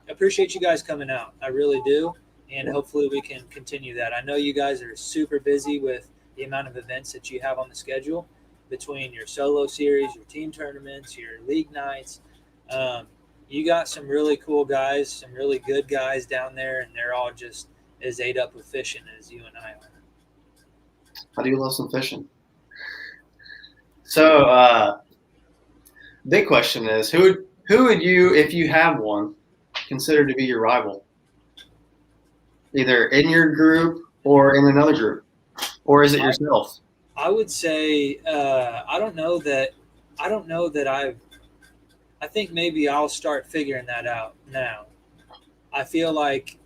appreciate you guys coming out. I really do. And hopefully we can continue that. I know you guys are super busy with the amount of events that you have on the schedule between your solo series, your team tournaments, your league nights. You got some really cool guys, some really good guys down there, and they're all just as ate up with fishing as you and I are. I do love some fishing. So, big question is, who would you, if you have one, consider to be your rival? Either in your group or in another group, or is it yourself? I would say I don't know that I think maybe I'll start figuring that out now. I feel like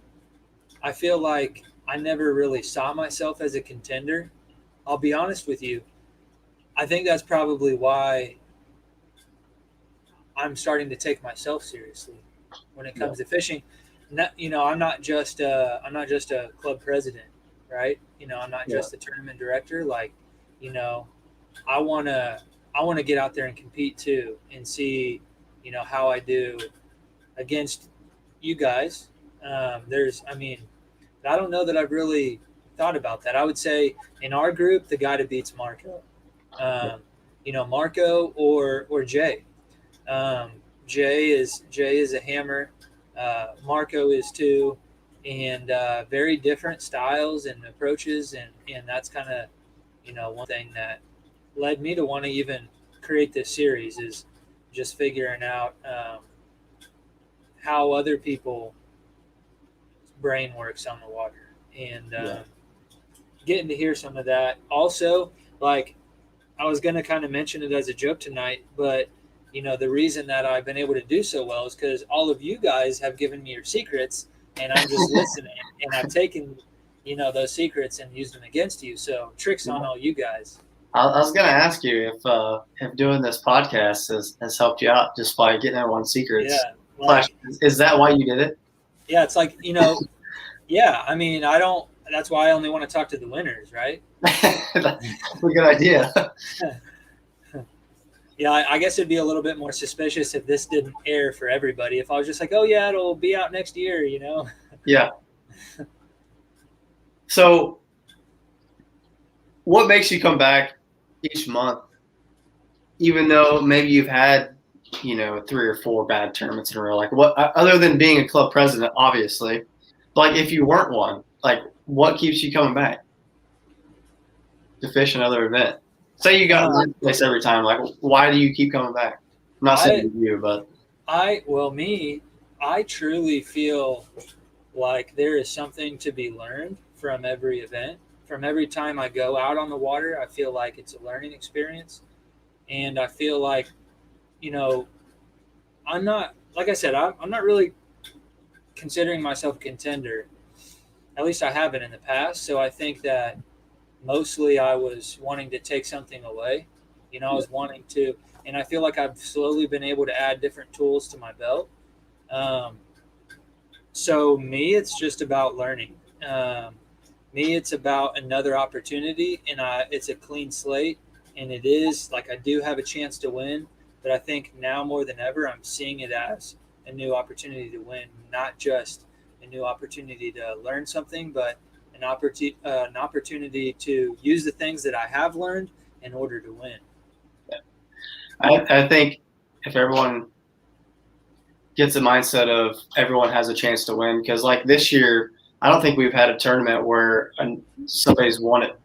I never really saw myself as a contender. I'll be honest with you. I think that's probably why I'm starting to take myself seriously when it comes to fishing. I'm not just a club president, right? I'm not just a tournament director. Like, I want to get out there and compete too, and see, how I do against you guys. I don't know that I've really thought about that. I would say in our group, the guy that beats Marco, Marco or Jay. Jay is a hammer. Marco is too, and very different styles and approaches, and that's kind of one thing that led me to want to even create this series is just figuring out how other people's brain works on the water, and getting to hear some of that. Also, like, I was going to kind of mention it as a joke tonight, but the reason that I've been able to do so well is because all of you guys have given me your secrets, and I'm just listening, and I've taken, those secrets and used them against you. So tricks on all you guys. I was going to ask you if doing this podcast has helped you out just by getting everyone's secrets. Yeah. Is that why you did it? Yeah, it's like, yeah, I mean, that's why I only want to talk to the winners, right? That's a good idea. Yeah, I guess it'd be a little bit more suspicious if this didn't air for everybody. If I was just like, oh, yeah, it'll be out next year, Yeah. So what makes you come back each month, even though maybe you've had, 3 or 4 bad tournaments in a row? Like, what, other than being a club president, obviously, like, if you weren't one, like, what keeps you coming back to fish another event? Say you got one place every time. Like, why do you keep coming back? I'm not saying you, but I truly feel like there is something to be learned from every event. From every time I go out on the water, I feel like it's a learning experience, and I feel like, I'm not, like I said, I'm not really considering myself a contender. At least I haven't in the past. So I think that mostly I was wanting to take something away. I was wanting to, and I feel like I've slowly been able to add different tools to my belt. So me, it's just about learning. Me, it's about another opportunity, and it's a clean slate, and it is like I do have a chance to win, but I think now more than ever, I'm seeing it as a new opportunity to win, not just a new opportunity to learn something, but an opportunity to use the things that I have learned in order to win. Yeah. I think if everyone gets the mindset of everyone has a chance to win, because like this year, I don't think we've had a tournament where somebody's won it,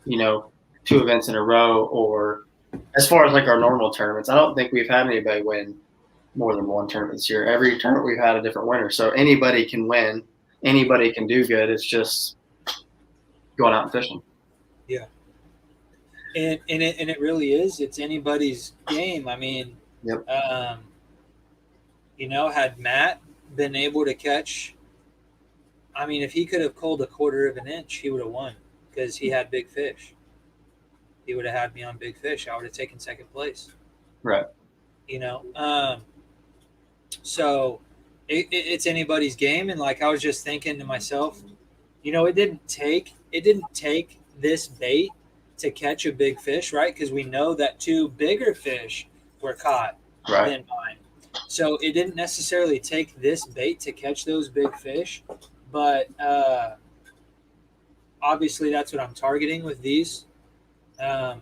2 events in a row, or as far as like our normal tournaments, I don't think we've had anybody win more than one tournament this year. Every tournament we've had a different winner. So anybody can win. Anybody can do good. It's just going out and fishing. Yeah. And it really is. It's anybody's game. I mean, had Matt been able to catch, I mean, if he could have culled a 1/4 of an inch, he would have won because he had big fish. He would have had me on big fish. I would have taken second place. Right. So it's anybody's game. And like I was just thinking to myself, it didn't take this bait to catch a big fish, right? Because we know that two bigger fish were caught than mine. So it didn't necessarily take this bait to catch those big fish, but obviously that's what I'm targeting with these. Ivan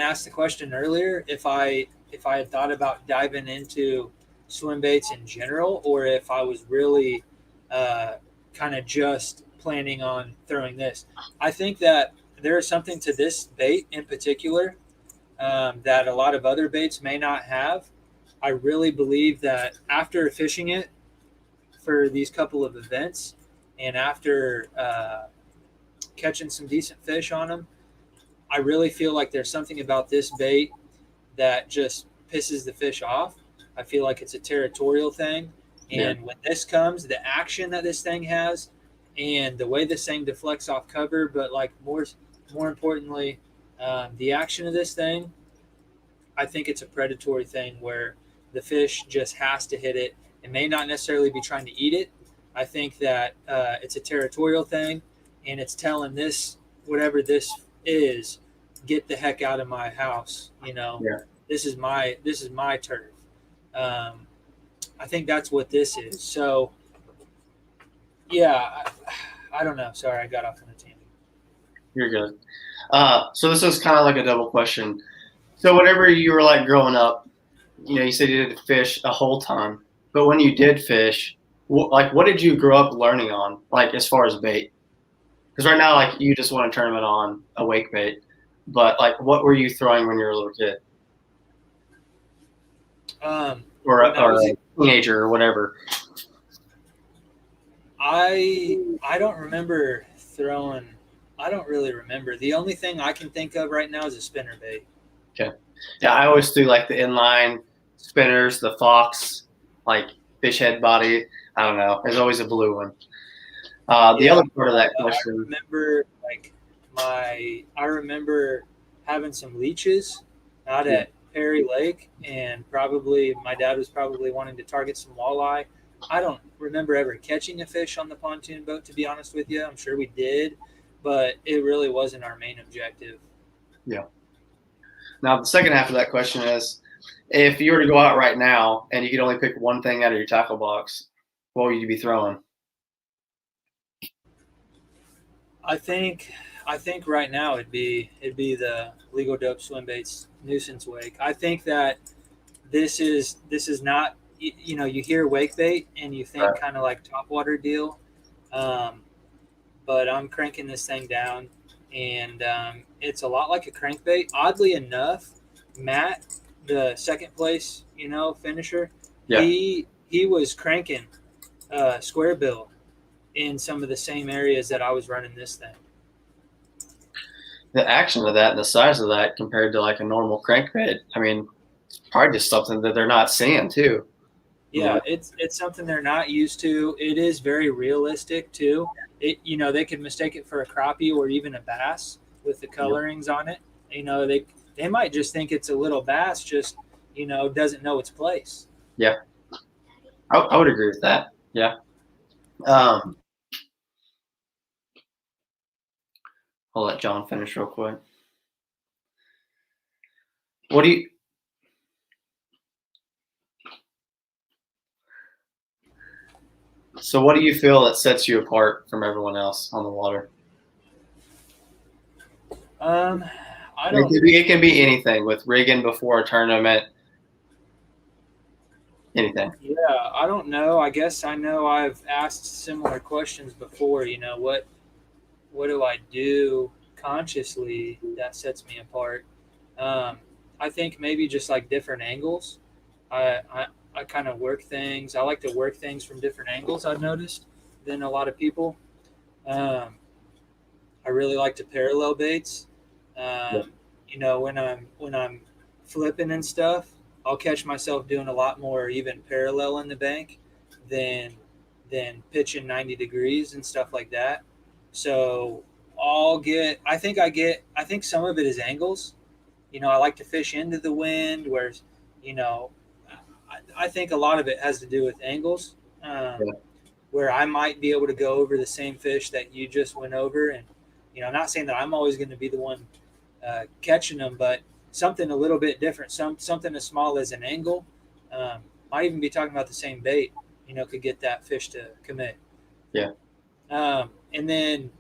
asked the question earlier if I had thought about diving into swim baits in general, or if I was really kind of just planning on throwing this. I think that there is something to this bait in particular that a lot of other baits may not have. I really believe that after fishing it for these couple of events and after catching some decent fish on them, I really feel like there's something about this bait that just pisses the fish off. I feel like it's a territorial thing. And when this comes, the action that this thing has and the way this thing deflects off cover, but like more importantly, the action of this thing, I think it's a predatory thing where the fish just has to hit it. It may not necessarily be trying to eat it. I think that it's a territorial thing, and it's telling this, whatever this is, get the heck out of my house. This is my turf. I think that's what this is. So yeah, I don't know. Sorry, I got off on a tangent. You're good. So this is kind of like a double question. So whenever you were like growing up, you said you didn't fish a whole ton, but when you did fish, what did you grow up learning on, like as far as bait? Because right now, like you just want to turn it on a wake bait, but like what were you throwing when you were a little kid? Or a teenager or whatever. I don't remember throwing. I don't really remember. The only thing I can think of right now is a spinner bait. Okay. Yeah, I always do like the inline spinners, the fox, like fish head body. I don't know. There's always a blue one. The other part of that question. I remember having some leeches out at Perry Lake, and probably my dad was probably wanting to target some walleye. I don't remember ever catching a fish on the pontoon boat, to be honest with you. I'm sure we did, but it really wasn't our main objective. Yeah. Now, the second half of that question is, if you were to go out right now and you could only pick one thing out of your tackle box, what would you be throwing? I think right now it'd be the Legal Dope Swim Baits nuisance wake. I think that this is not, you hear wake bait and you think kind of like topwater deal, but I'm cranking this thing down, and it's a lot like a crankbait. Oddly enough, Matt, the second place finisher, he was cranking square bill in some of the same areas that I was running this thing. The action of that and the size of that compared to like a normal crankbait, I mean, it's probably just something that they're not seeing too. Yeah, it's something they're not used to. It is very realistic too. They could mistake it for a crappie or even a bass with the colorings on it. They might just think it's a little bass, just doesn't know its place. Yeah, I would agree with that. Yeah. I'll let John finish real quick. So what do you feel that sets you apart from everyone else on the water? It can be anything, with rigging before a tournament. Anything. Yeah, I don't know. I guess I know I've asked similar questions before. What do I do consciously that sets me apart? I think maybe just like different angles. I kind of work things. I like to work things from different angles, I've noticed, than a lot of people. I really like to parallel baits. When I'm flipping and stuff, I'll catch myself doing a lot more even parallel in the bank than pitching 90 degrees and stuff like that. So I think some of it is angles. I like to fish into the wind, where, I think a lot of it has to do with angles, Yeah. where I might be able to go over the same fish that you just went over, and I'm not saying that I'm always going to be the one catching them, but something a little bit different, something as small as an angle, might even be talking about the same bait, could get that fish to commit. Yeah. And then,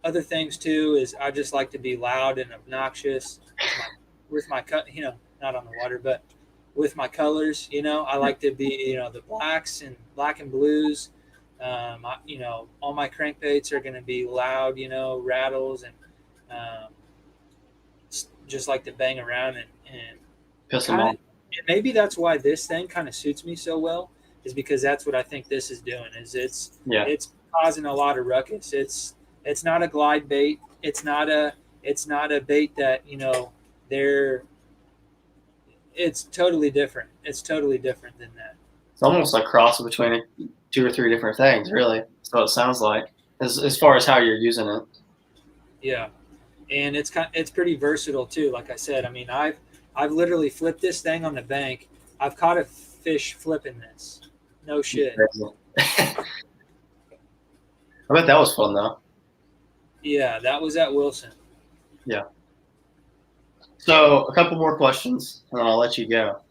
other things too is I just like to be loud and obnoxious with my cut, not on the water, but with my colors. I like to be, the black and blues. All my crankbaits are going to be loud, rattles, and um, just like to bang around and Piss them kind off. of. Maybe that's why this thing kind of suits me so well, is because that's what I think this is doing. Is Yeah. it's causing a lot of ruckus. It's not a glide bait. It's not a bait that they're. It's totally different. It's totally different than that. It's almost like cross between 2 or 3 different things, really. That's what it sounds like, as far as how you're using it. Yeah, and it's pretty versatile too. Like I said, I mean, I've literally flipped this thing on the bank. I've caught a fish flipping this. No shit. I bet that was fun though. Yeah, that was at Wilson. Yeah. So a couple more questions, and then I'll let you go.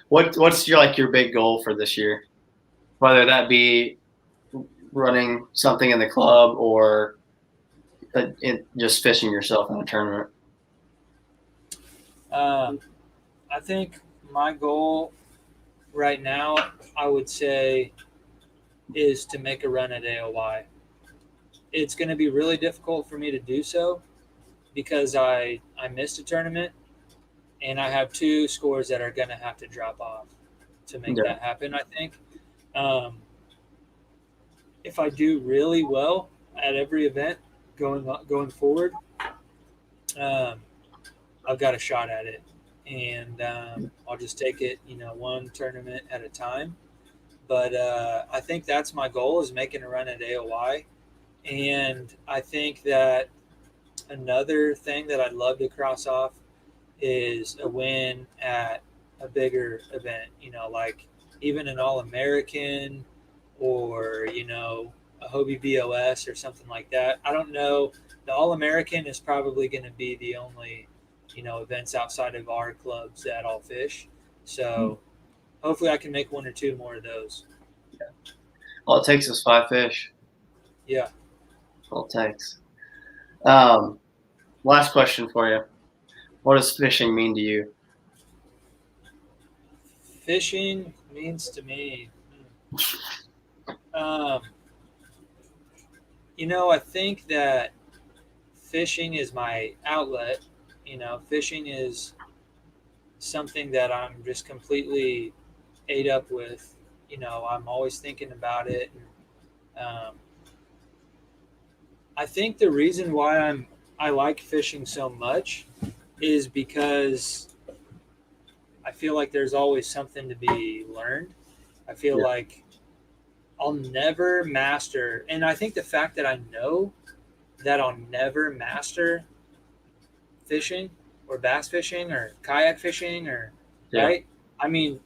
What's your big goal for this year? Whether that be running something in the club or just fishing yourself in a tournament. I think my goal right now, I would say, is to make a run at AOY. It's going to be really difficult for me to do so because I missed a tournament, and I have 2 scores that are going to have to drop off to make that happen, I think. If I do really well at every event going forward, I've got a shot at it, and I'll just take it, one tournament at a time. But I think that's my goal, is making a run at AOY. And I think that another thing that I'd love to cross off is a win at a bigger event, like even an All-American or, a Hobie BOS or something like that. I don't know. The All-American is probably going to be the only, events outside of our clubs that I'll fish. So hopefully I can make 1 or 2 more of those. Yeah. All it takes is 5 fish. Yeah. That's all it takes. Last question for you. What does fishing mean to you? Fishing means to me, I think that fishing is my outlet. Fishing is something that I'm just completely ate up with. I'm always thinking about it. I think the reason why I like fishing so much is because I feel like there's always something to be learned. I feel like I'll never master, and I think the fact that I know that I'll never master fishing or bass fishing or kayak fishing right? I mean,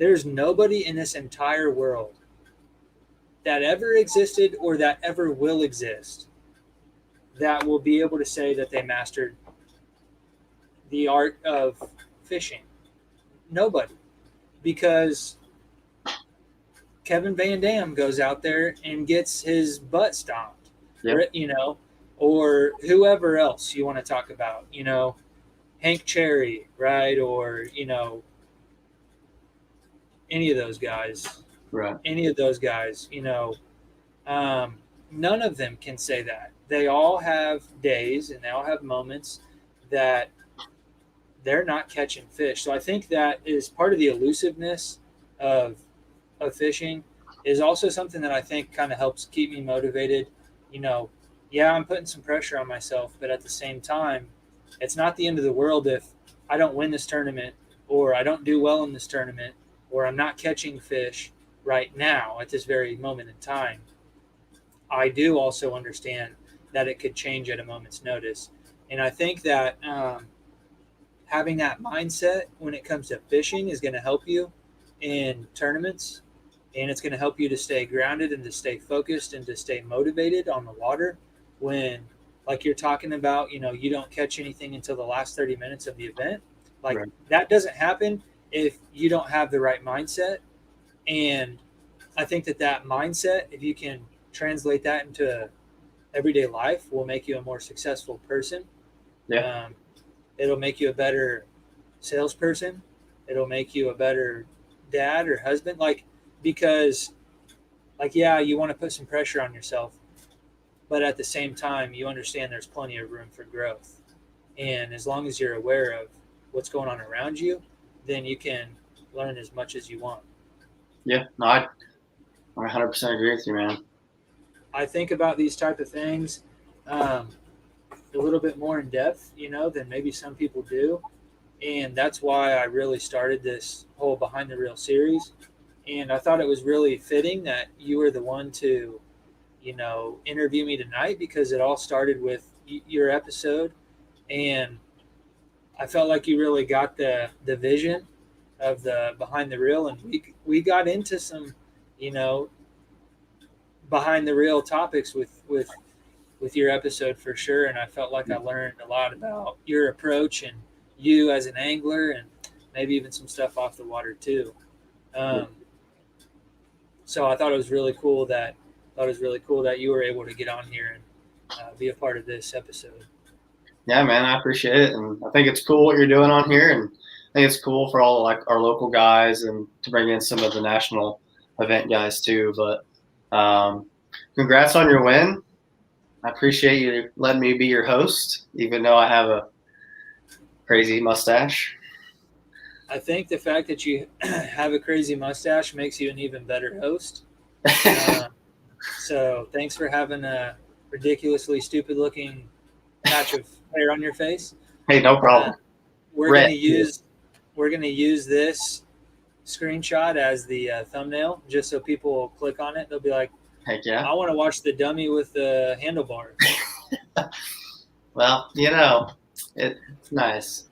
there's nobody in this entire world that ever existed or that ever will exist that will be able to say that they mastered the art of fishing. Nobody. Because Kevin Van Dam goes out there and gets his butt stomped, or whoever else you want to talk about, Hank Cherry, right? Or, any of those guys. Right. Any of those guys, none of them can say that. They all have days and they all have moments that they're not catching fish. So I think that is part of the elusiveness of fishing, is also something that I think kind of helps keep me motivated. I'm putting some pressure on myself, but at the same time, it's not the end of the world if I don't win this tournament, or I don't do well in this tournament, or I'm not catching fish right now at this very moment in time. I do also understand that it could change at a moment's notice. And I think that having that mindset when it comes to fishing is going to help you in tournaments, and it's going to help you to stay grounded and to stay focused and to stay motivated on the water when, like you're talking about, you don't catch anything until the last 30 minutes of the event. Like Right. that doesn't happen if you don't have the right mindset. And I think that mindset, if you can translate that into everyday life, will make you a more successful person. Yeah. It'll make you a better salesperson. It'll make you a better dad or husband. Because yeah, you want to put some pressure on yourself, but at the same time, you understand there's plenty of room for growth. And as long as you're aware of what's going on around you, then you can learn as much as you want. Yeah. No, I 100% agree with you, man. I think about these type of things a little bit more in depth, than maybe some people do. And that's why I really started this whole Behind the Reel series. And I thought it was really fitting that you were the one to, interview me tonight, because it all started with your episode. And I felt like you really got the vision of the Behind the Reel. And we got into some, behind the reel topics with your episode for sure. And I felt like I learned a lot about your approach and you as an angler, and maybe even some stuff off the water too. So I thought it was really cool that you were able to get on here and be a part of this episode. Yeah, man, I appreciate it, and I think it's cool what you're doing on here, and I think it's cool for all like our local guys and to bring in some of the national event guys too. But congrats on your win. I appreciate you letting me be your host, even though I have a crazy mustache. I think the fact that you have a crazy mustache makes you an even better host. So thanks for having a ridiculously stupid looking patch of hair on your face. Hey, no problem. We're gonna use this screenshot as the thumbnail, just so people will click on it. They'll be like, Heck yeah. I want to watch the dummy with the handlebars. Well, it's nice.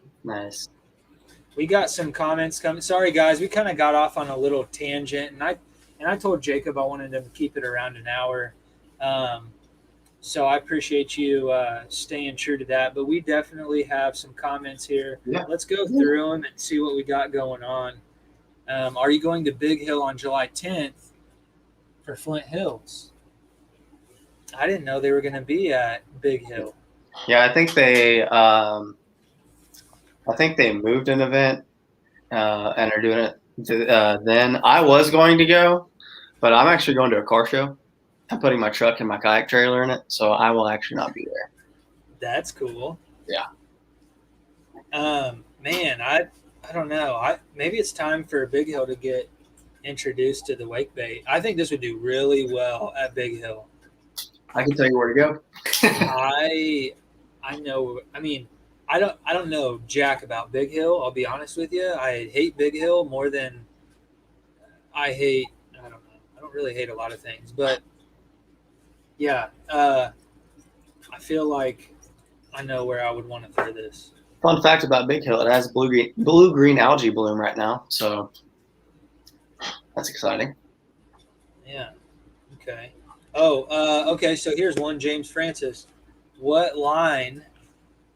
We got some comments coming. Sorry, guys, we kind of got off on a little tangent, and I told Jacob I wanted him to keep it around an hour. So I appreciate you staying true to that. But we definitely have some comments here. Yeah. Let's go through them and see what we got going on. Are you going to Big Hill on July 10th for Flint Hills? I didn't know they were going to be at Big Hill. Yeah, I think they moved an event and are doing it. Then I was going to go, but I'm actually going to a car show. I'm putting my truck and my kayak trailer in it, so I will actually not be there. That's cool. Yeah. Man, I don't know. Maybe it's time for Big Hill to get introduced to the wake bait. I think this would do really well at Big Hill. I can tell you where to go. I know. I mean, I don't know jack about Big Hill. I'll be honest with you. I hate Big Hill more than I hate. I don't know. I don't really hate a lot of things, but yeah, I feel like I know where I would want to throw this. Fun fact about Big Hill: it has blue-green algae bloom right now, so that's exciting. Yeah. Okay. Oh, okay. So here's one, James Francis. What line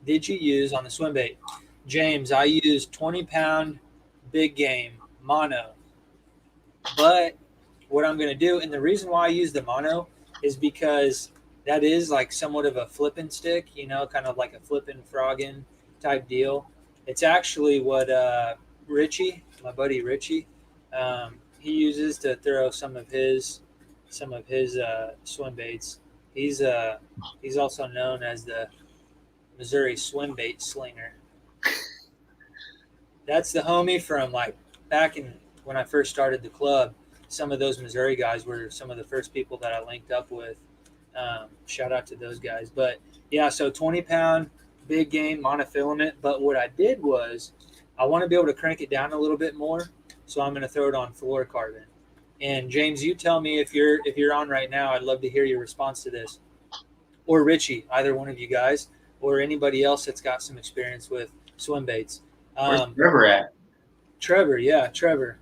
did you use on the swim bait? James, I used 20-pound big game mono. But what I'm going to do, and the reason why I use the mono is because that is like somewhat of a flippin' stick, kind of like a flippin' froggin' type deal. It's actually what Richie, my buddy Richie, he uses to throw some of his swim baits. He's also known as the Missouri swim bait slinger. That's the homie from like back in when I first started the club. Some of those Missouri guys were some of the first people that I linked up with. Shout out to those guys. But yeah, so 20-pound big game monofilament. But what I did was I want to be able to crank it down a little bit more. So I'm going to throw it on fluorocarbon. And James, you tell me if you're on right now. I'd love to hear your response to this. Or Richie, either one of you guys, or anybody else that's got some experience with swim baits. Where's Trevor at? Trevor,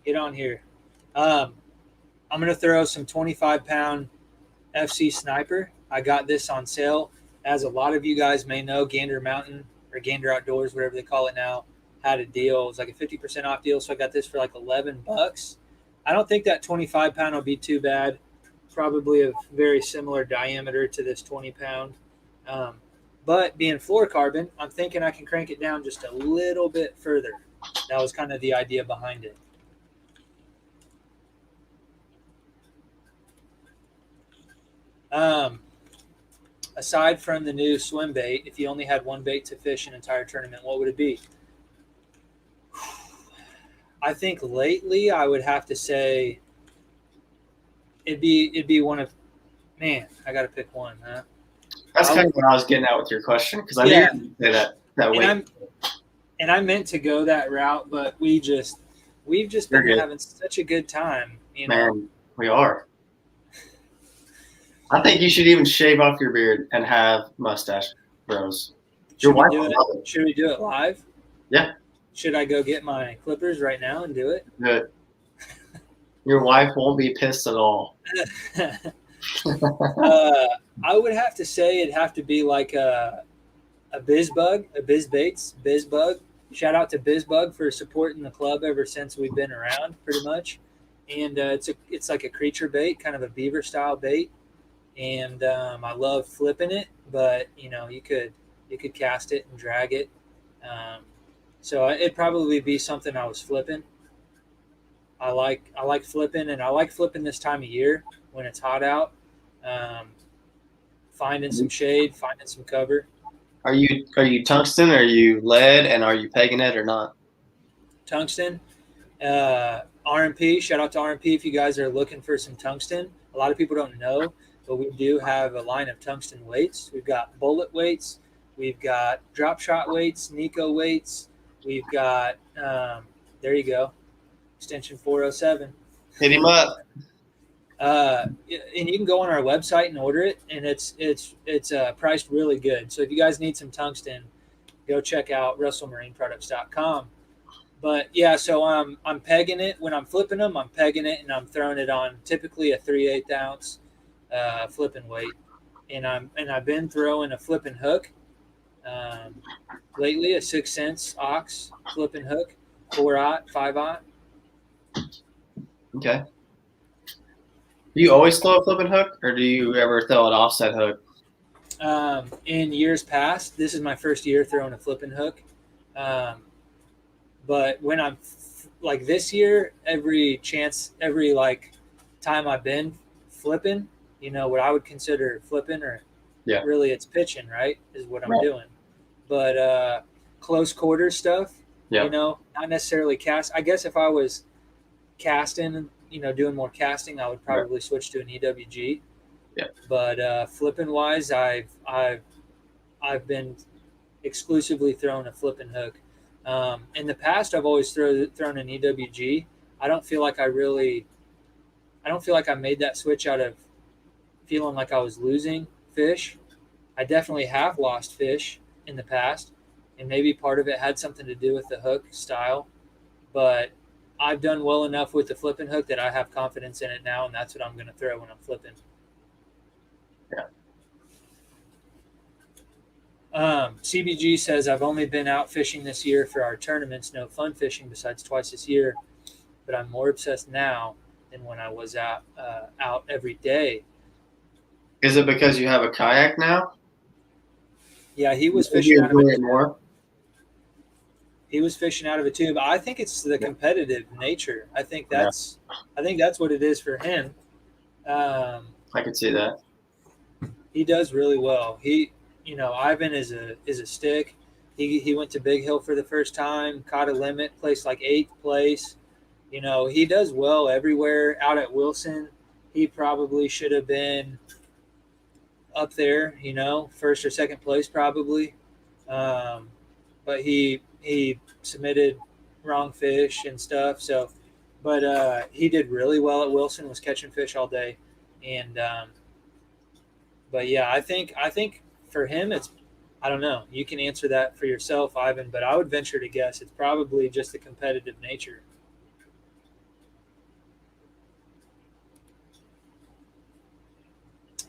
get on here. I'm going to throw some 25-pound FC Sniper. I got this on sale. As a lot of you guys may know, Gander Mountain or Gander Outdoors, whatever they call it now, had a deal. It was like a 50% off deal, so I got this for like $11. I don't think that 25-pound will be too bad. Probably a very similar diameter to this 20-pound. But being fluorocarbon, I'm thinking I can crank it down just a little bit further. That was kind of the idea behind it. Aside from the new swim bait, if you only had one bait to fish an entire tournament, what would it be? I think lately I would have to say it'd be one of, man, I got to pick one, huh? That's kind of what I was getting at with your question, because I knew you would say that way. And I meant to go that route, but we've just been having such a good time. You know? Man, we are. I think you should even shave off your beard and have mustache bros. Should we do it live? Yeah. Should I go get my clippers right now and do it? Good. Your wife won't be pissed at all. I would have to say it'd have to be like a BizBug, a BizBug. Shout out to BizBug for supporting the club ever since we've been around, pretty much. And it's like a creature bait, kind of a beaver style bait. And I love flipping it, but you could cast it and drag it. So it'd probably be something I was flipping. I like flipping, and I like flipping this time of year when it's hot out. Finding some shade, finding some cover. Are you tungsten? Are you lead? And are you pegging it or not? Tungsten. RMP. Shout out to RMP if you guys are looking for some tungsten. A lot of people don't know, but we do have a line of tungsten weights. We've got bullet weights. We've got drop shot weights, Nico weights. We've got, there you go, extension 407. Hit him up. And you can go on our website and order it, and it's priced really good. So if you guys need some tungsten, go check out russellmarineproducts.com. But yeah, so I'm pegging it when I'm flipping them. I'm pegging it and I'm throwing it on typically a 3/8 ounce flipping weight, and I've been throwing a flipping hook lately, a 6 cents ox flipping hook, 4/0, 5/0. Okay. Do you always throw a flipping hook, or do you ever throw an offset hook? In years past, this is my first year throwing a flipping hook. But when I'm like this year, every time I've been flipping, what I would consider flipping, or really it's pitching, right, is what I'm doing. But close quarter stuff, not necessarily cast. I guess if I was casting, doing more casting, I would probably switch to an EWG. Yeah. But flipping wise, I've been exclusively throwing a flipping hook. In the past, I've always thrown an EWG. I don't feel like I made that switch out of feeling like I was losing fish. I definitely have lost fish in the past, and maybe part of it had something to do with the hook style. But I've done well enough with the flipping hook that I have confidence in it now, and that's what I'm going to throw when I'm flipping. CBG says, I've only been out fishing this year for our tournaments, no fun fishing besides twice this year, but I'm more obsessed now than when I was out every day. Is it because you have a kayak now? Yeah, he was fishing out of it more. He was fishing out of a tube. I think it's the competitive nature. I think that's what it is for him. I can see that. He does really well. Ivan is a stick. He went to Big Hill for the first time, caught a limit, placed like 8th place. He does well everywhere. Out at Wilson, he probably should have been up there, first or second place probably. But he submitted wrong fish and stuff. So, but he did really well at Wilson, was catching fish all day. And, but yeah, I think for him, I don't know. You can answer that for yourself, Ivan, but I would venture to guess it's probably just the competitive nature.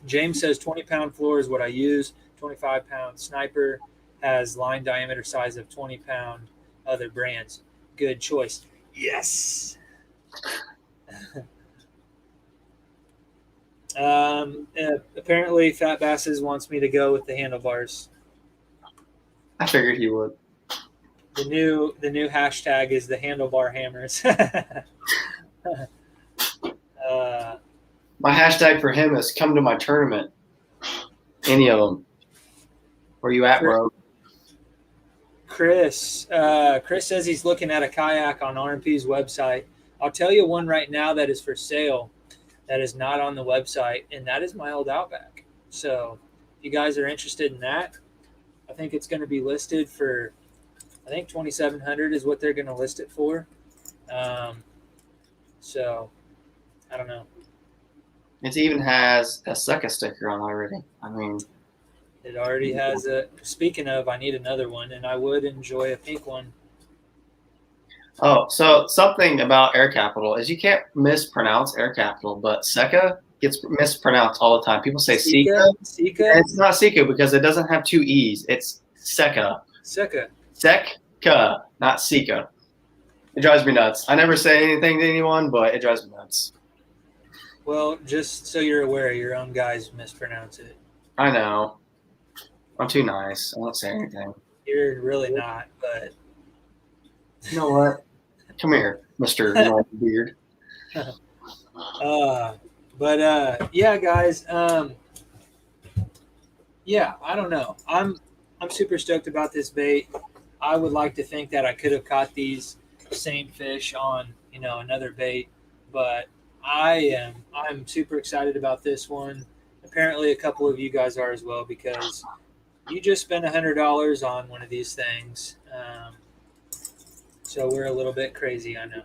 James says 20-pound floor is what I use. 25-pound sniper has line diameter size of 20-pound other brands. Good choice. Yes. Apparently, Fat Basses wants me to go with the handlebars. I figured he would. The new hashtag is the handlebar hammers. My hashtag for him is come to my tournament. Any of them. Where you at, bro? Chris says he's looking at a kayak on RMP's website. I'll tell you one right now that is for sale that is not on the website, and that is my old Outback. So if you guys are interested in that, I think it's going to be listed for, I think $2,700 is what they're going to list it for. So I don't know. It even has a ACKA sticker on already. I mean, it already has a. Speaking of, I need another one, and I would enjoy a pink one. Oh, so something about Air Capital is you can't mispronounce Air Capital, but ACKA gets mispronounced all the time. People say Sika. Sika? It's not Sika because it doesn't have two E's. It's Seka. Seka. Seka, not Sika. It drives me nuts. I never say anything to anyone, but it drives me nuts. Well, just so you're aware, your own guys mispronounce it. I know. I'm too nice. I won't say anything. You're really not, but you know what? Come here, Mr. Beard. Yeah, guys. Yeah, I don't know. I'm super stoked about this bait. I would like to think that I could have caught these same fish on, another bait, but I'm super excited about this one. Apparently a couple of you guys are as well, because you just spent $100 on one of these things. So we're a little bit crazy, I know.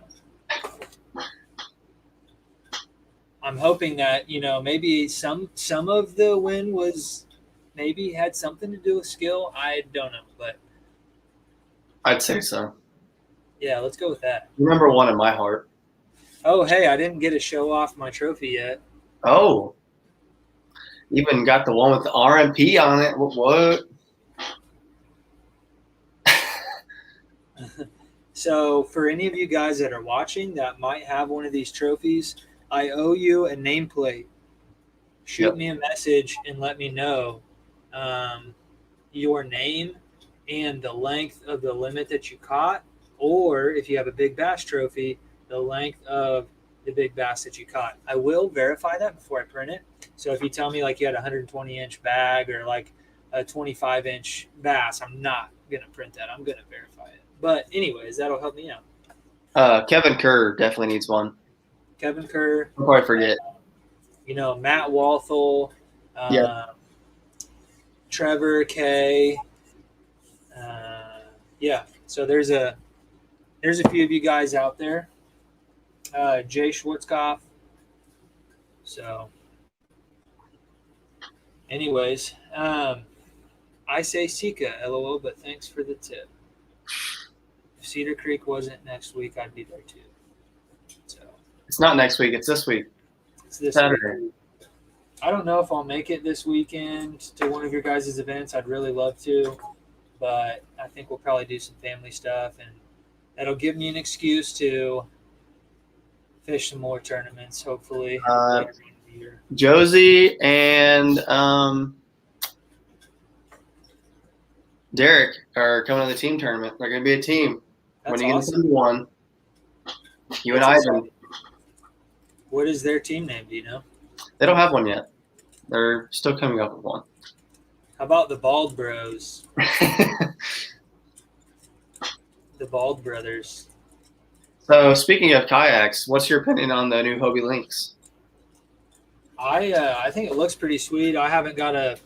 I'm hoping that, maybe some of the win was maybe had something to do with skill. I don't know, but I'd say so. Yeah, let's go with that. Number one in my heart. Oh, hey, I didn't get to show off my trophy yet. Oh. Even got the one with the RMP on it. What? So for any of you guys that are watching that might have one of these trophies, I owe you a nameplate. Shoot me a message and let me know your name and the length of the limit that you caught, or if you have a big bass trophy, the length of the big bass that you caught. I will verify that before I print it. So if you tell me like you had a 120-inch bag or like a 25-inch bass, I'm not going to print that. I'm going to verify it. But anyways, that'll help me out. Kevin Kerr definitely needs one. Kevin Kerr. I'll probably forget. Matt Walthall. Trevor K. So there's a few of you guys out there. Jay Schwartzkopf. So anyways, I say Sika, LOL, but thanks for the tip. If Cedar Creek wasn't next week, I'd be there too. So it's not next week, it's this week. It's this Saturday. week. I don't know if I'll make it this weekend to one of your guys' events. I'd really love to, but I think we'll probably do some family stuff, and that'll give me an excuse to fish some more tournaments, hopefully. Later in the year. Josie and Derek are coming to the team tournament. They're going to be a team. That's when you awesome. get one, you and That's Ivan. awesome. What is their team name? Do you know? They don't have one yet. They're still coming up with one. How about the Bald Bros? The Bald Brothers. So speaking of kayaks, what's your opinion on the new Hobie Lynx? I think it looks pretty sweet. I haven't got to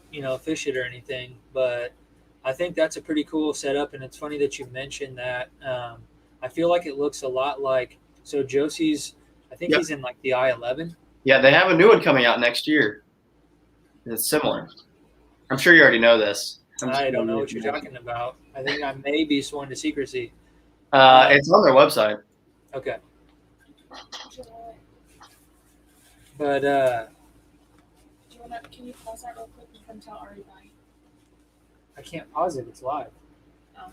fish it or anything, but I think that's a pretty cool setup. And it's funny that you mentioned that. I feel like it looks a lot like Josie's. I think he's in like the I-11. Yeah, they have a new one coming out next year. It's similar. I'm sure you already know this. I don't know what you're talking about. I think I may be sworn to secrecy. It's on their website. Okay. But can you pause that real quick and come tell Ari bye? I can't pause it. It's live. Oh.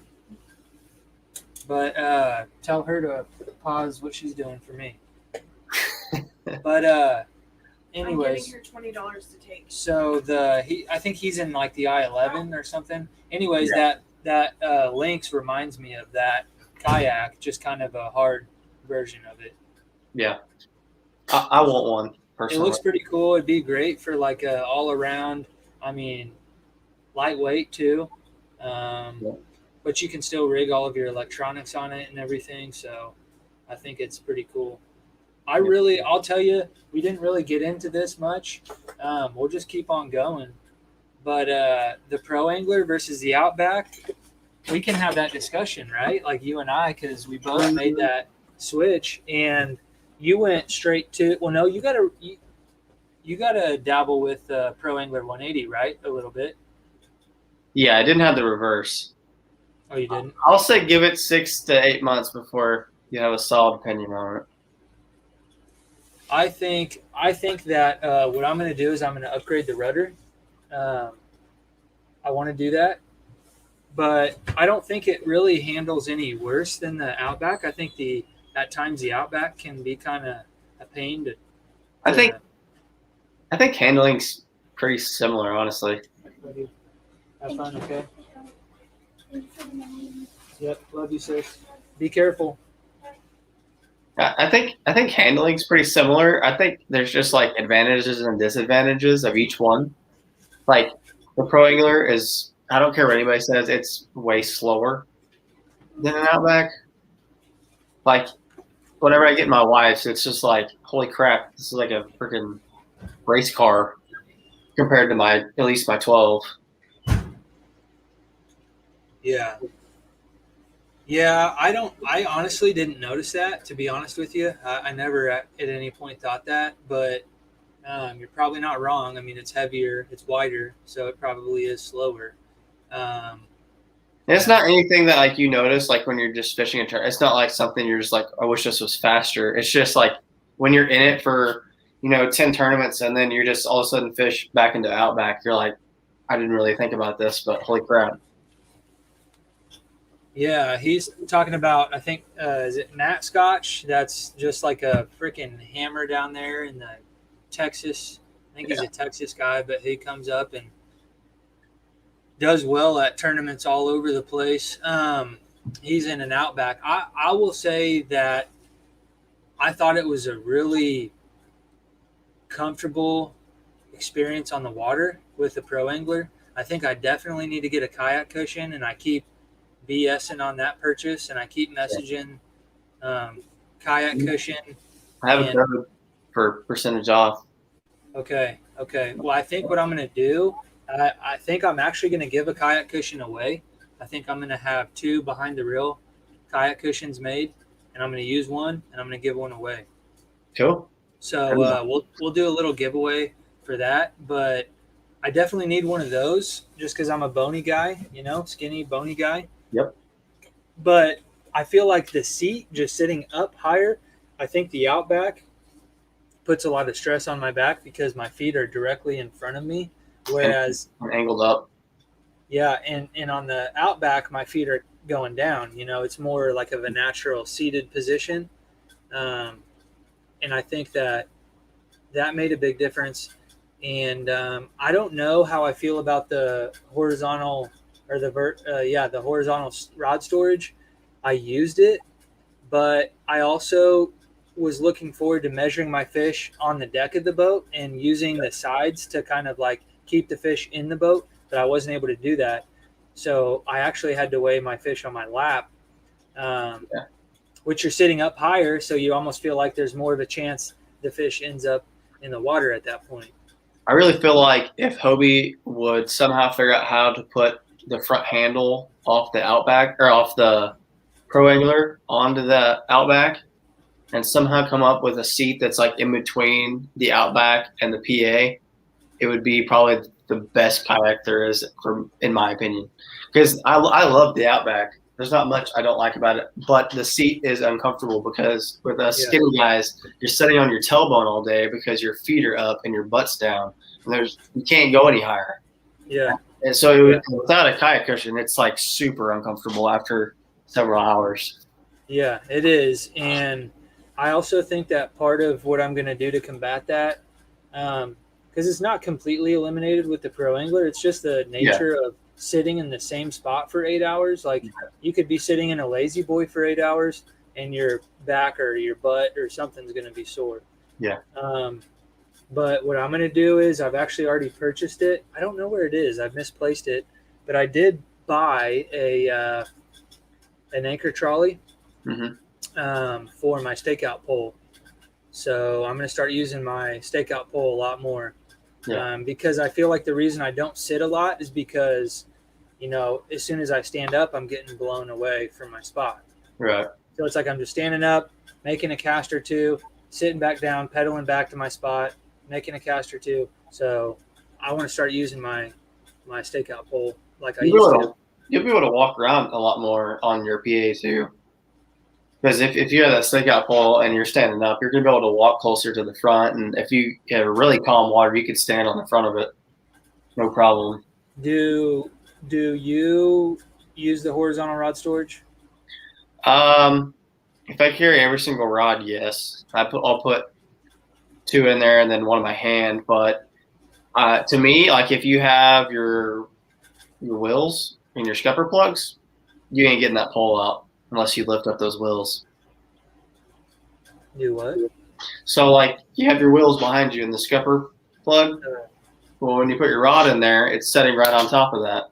But tell her to pause what she's doing for me. But anyways, I'm giving her $20 to take. so I think he's in like the I-11 or something. Anyways, Yeah. that Lynx reminds me of that kayak, just kind of a hard version of it. Yeah, I want one personally. It looks pretty cool. It'd be great for like a all around. I mean, lightweight too. But you can still rig all of your electronics on it and everything. So I think it's pretty cool. I'll tell you, we didn't really get into this much. We'll just keep on going. But the pro angler versus the Outback, we can have that discussion, right? Like you and I, because we both made that switch, and you went straight to. Well, no, you gotta dabble with Pro Angler 180, right? A little bit. Yeah, I didn't have the reverse. Oh, you didn't? I'll say give it 6 to 8 months before you have a solid opinion on it. I think that what I'm going to do is I'm going to upgrade the rudder. I want to do that, but I don't think it really handles any worse than the Outback. I think at times the Outback can be kind of a pain to. I think handling's pretty similar, honestly. Have fun, okay? Yep, love you, sis. Be careful. I think handling's pretty similar. I think there's just like advantages and disadvantages of each one. Like the Pro Angler is, I don't care what anybody says, it's way slower than an Outback. Like whenever I get my wife's, it's just like, holy crap, this is like a freaking race car compared to at least my 12. Yeah. Yeah, I honestly didn't notice that, to be honest with you. I never at any point thought that, but you're probably not wrong. I mean, it's heavier, it's wider, so it probably is slower. It's not anything that like you notice like when you're just fishing a tournament. It's not like something you're just like, I wish this was faster. It's just like when you're in it for 10 tournaments and then you're just all of a sudden fish back into Outback, you're like, I didn't really think about this, but holy crap. Yeah, he's talking about, I think, is it Nat Scotch? That's just like a freaking hammer down there in the Texas. I think he's a Texas guy, but he comes up and does well at tournaments all over the place. He's in an Outback. I will say that I thought it was a really comfortable experience on the water with the Pro Angler. I think I definitely need to get a kayak cushion, and I keep BSing on that purchase, and I keep messaging kayak cushion. I have a code for percentage off. Okay. Well, I think what I'm going to do, I think I'm actually going to give a kayak cushion away. I think I'm going to have 2 behind the reel kayak cushions made, and I'm going to use one, and I'm going to give one away. Cool. So we'll do a little giveaway for that, but I definitely need one of those just because I'm a bony guy, skinny, bony guy. Yep. But I feel like the seat just sitting up higher, I think the Outback puts a lot of stress on my back because my feet are directly in front of me, whereas angled up. Yeah, and on the Outback, my feet are going down. It's more like of a natural seated position, and I think that made a big difference. And I don't know how I feel about the horizontal or the horizontal rod storage. I used it, but I also was looking forward to measuring my fish on the deck of the boat and using the sides to kind of like keep the fish in the boat, but I wasn't able to do that. So I actually had to weigh my fish on my lap, which you're sitting up higher, so you almost feel like there's more of a chance the fish ends up in the water at that point. I really feel like if Hobie would somehow figure out how to put the front handle off the Outback or off the Pro Angler onto the Outback and somehow come up with a seat that's like in between the Outback and the PA, it would be probably the best kayak there is, in my opinion. Because I love the Outback. There's not much I don't like about it, but the seat is uncomfortable because with us Yeah. skinny guys, you're sitting on your tailbone all day because your feet are up and your butt's down, and you can't go any higher. Yeah. And so without a kayak cushion, it's like super uncomfortable after several hours. Yeah, it is. And I also think that part of what I'm going to do to combat that, because it's not completely eliminated with the pro angler, it's just the nature of sitting in the same spot for 8 hours. Like you could be sitting in a lazy boy for 8 hours and your back or your butt or something's going to be sore. Yeah. But what I'm going to do is I've actually already purchased it. I don't know where it is. I've misplaced it, but I did buy an anchor trolley for my stakeout pole. So I'm going to start using my stakeout pole a lot more. Because I feel like the reason I don't sit a lot is because, as soon as I stand up, I'm getting blown away from my spot. Right. So it's like I'm just standing up, making a cast or two, sitting back down, pedaling back to my spot, making a cast or two. So I want to start using my stakeout pole like I used to. You'll be able to walk around a lot more on your PA too. Because if you have that stakeout pole and you're standing up, you're going to be able to walk closer to the front. And if you have really calm water, you could stand on the front of it. No problem. Do you use the horizontal rod storage? If I carry every single rod, yes. I'll put 2 in there and then one in my hand. But to me, like if you have your wheels and your scupper plugs, you ain't getting that pole out unless you lift up those wheels. Do what? So like you have your wheels behind you in the scupper plug. Well, when you put your rod in there, it's setting right on top of that.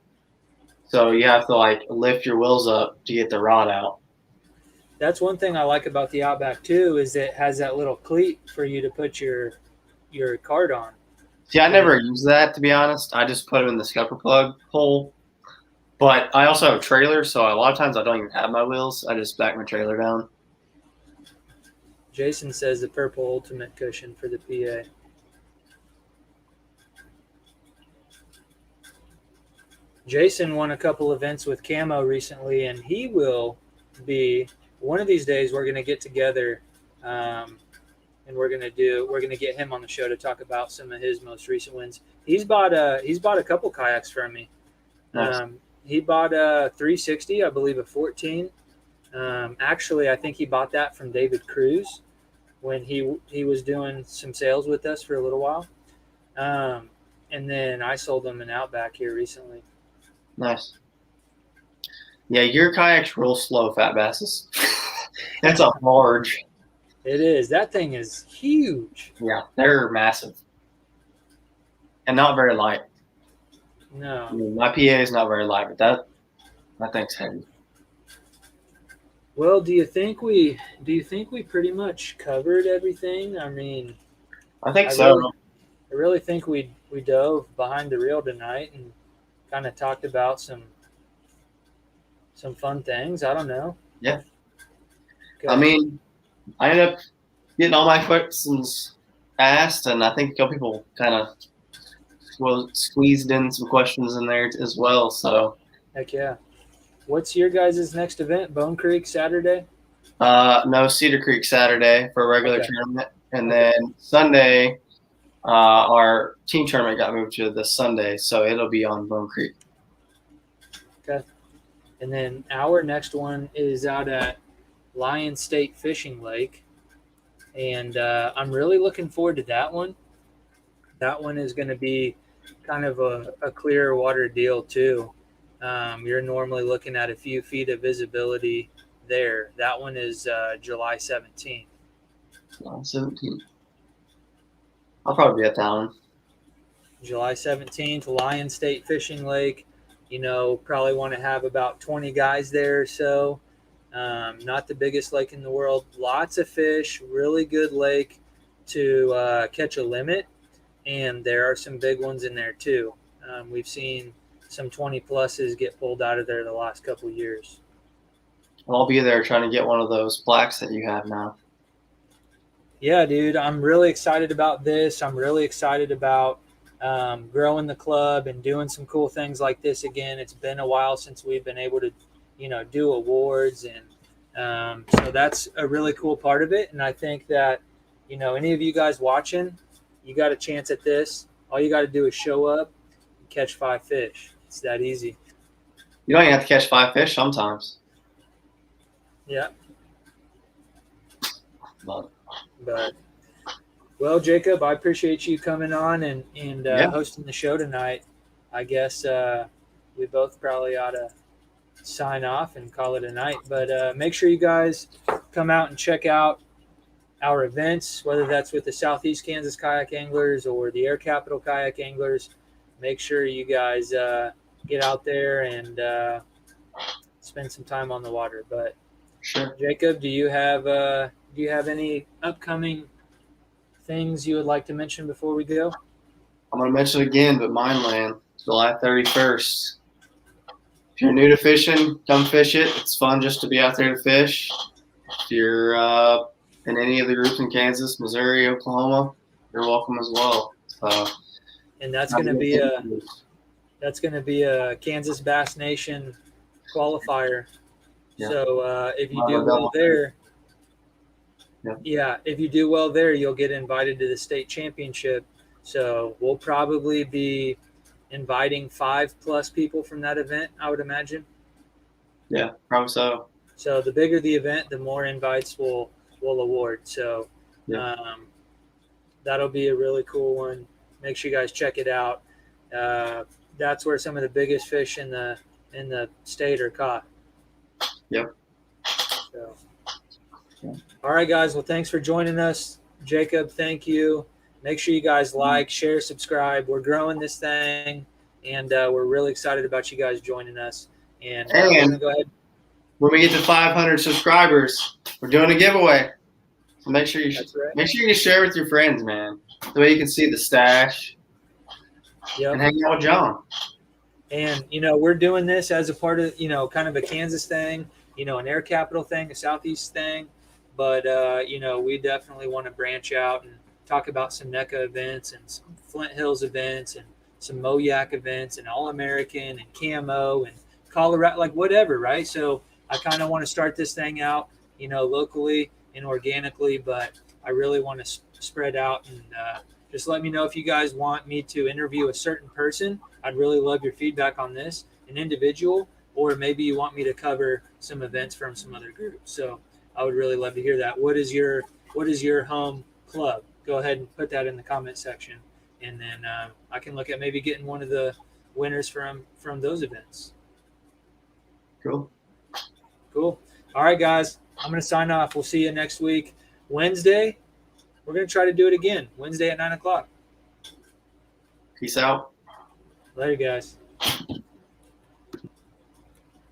So you have to like lift your wheels up to get the rod out. That's one thing I like about the Outback too, is it has that little cleat for you to put your cart on. See, I never use that, to be honest. I just put them in the scupper plug hole. But I also have a trailer, so a lot of times I don't even have my wheels. I just back my trailer down. Jason says the purple ultimate cushion for the PA. Jason won a couple events with Camo recently, and he will be one of these days. We're going to get together, and we're going to get him on the show to talk about some of his most recent wins. He's bought a couple kayaks from me. Nice. He bought a 360, I believe, a 14. Actually, I think he bought that from David Cruz when he was doing some sales with us for a little while. And then I sold them an Outback here recently. Nice. Yeah, your kayak's real slow, Fat Basses. That's a large. It is. That thing is huge. Yeah, they're massive. And not very light. No. I mean, my PA is not very light, but that thing's heavy. Well, do you think we pretty much covered everything? I mean, I think so. I really think we dove behind the reel tonight and kind of talked about some fun things. I don't know. Yeah. Okay. I mean, I ended up getting all my questions asked, and I think a couple people kind of squeezed in some questions in there as well. So, heck yeah. What's your guys' next event? Bone Creek Saturday? No, Cedar Creek Saturday for a regular tournament, and then Sunday, our team tournament got moved to this Sunday, so it'll be on Bone Creek. Okay. And then our next one is out at Cowley State Fishing Lake, and I'm really looking forward to that one. That one is going to be kind of a clear water deal too. You're normally looking at a few feet of visibility there. That one is July 17th. July 17th. I'll probably be at that one. July 17th, Cowley State Fishing Lake. Probably want to have about 20 guys there or so. Not the biggest lake in the world. Lots of fish, really good lake to catch a limit. And there are some big ones in there too. We've seen some 20 pluses get pulled out of there the last couple of years. I'll be there trying to get one of those plaques that you have now. Yeah, dude, I'm really excited about this. I'm really excited about growing the club and doing some cool things like this again. It's been a while since we've been able to, do awards, and so that's a really cool part of it. And I think that, any of you guys watching, you got a chance at this. All you got to do is show up and catch 5 fish. It's that easy. You don't even have to catch 5 fish sometimes. Yeah. But Well, Jacob, I appreciate you coming on and hosting the show tonight. I guess we both probably ought to sign off and call it a night. But make sure you guys come out and check out our events, whether that's with the Southeast Kansas Kayak Anglers or the Air Capital Kayak Anglers. Make sure you guys get out there and spend some time on the water. But sure. Jacob, do you have any upcoming things you would like to mention before we go? I'm going to mention it again, but Mineland, July 31st. If you're new to fishing, come fish it. It's fun just to be out there to fish. If you're in any of the groups in Kansas, Missouri, Oklahoma, you're welcome as well. And that's going to be a Kansas Bass Nation qualifier. Yeah. So if you do well there, if you do well there, you'll get invited to the state championship. So we'll probably be inviting 5+ people from that event, I would imagine. Yeah, probably so. So the bigger the event, the more invites we'll award. So that'll be a really cool one. Make sure you guys check it out. That's where some of the biggest fish in the state are caught. Yep. So. All right, guys. Well, thanks for joining us. Jacob, thank you. Make sure you guys like, share, subscribe. We're growing this thing, and we're really excited about you guys joining us. And we're going to go ahead. When we get to 500 subscribers, we're doing a giveaway. So make sure you share with your friends, man. The way you can see the stash and hang out with Jon. And, we're doing this as a part of, kind of a Kansas thing, an Air Capital thing, a Southeast thing. But, we definitely want to branch out and talk about some NECA events and some Flint Hills events and some Moyak events and All-American and Camo and Colorado, like whatever, right? So I kind of want to start this thing out, locally and organically, but I really want to spread out. And just let me know if you guys want me to interview a certain person. I'd really love your feedback on this, an individual, or maybe you want me to cover some events from some other groups. So I would really love to hear that. What is your home club? Go ahead and put that in the comment section, and then I can look at maybe getting one of the winners from those events. Cool. All right, guys, I'm going to sign off. We'll see you next week. Wednesday, we're going to try to do it again. Wednesday at 9:00. Peace out. Later, guys.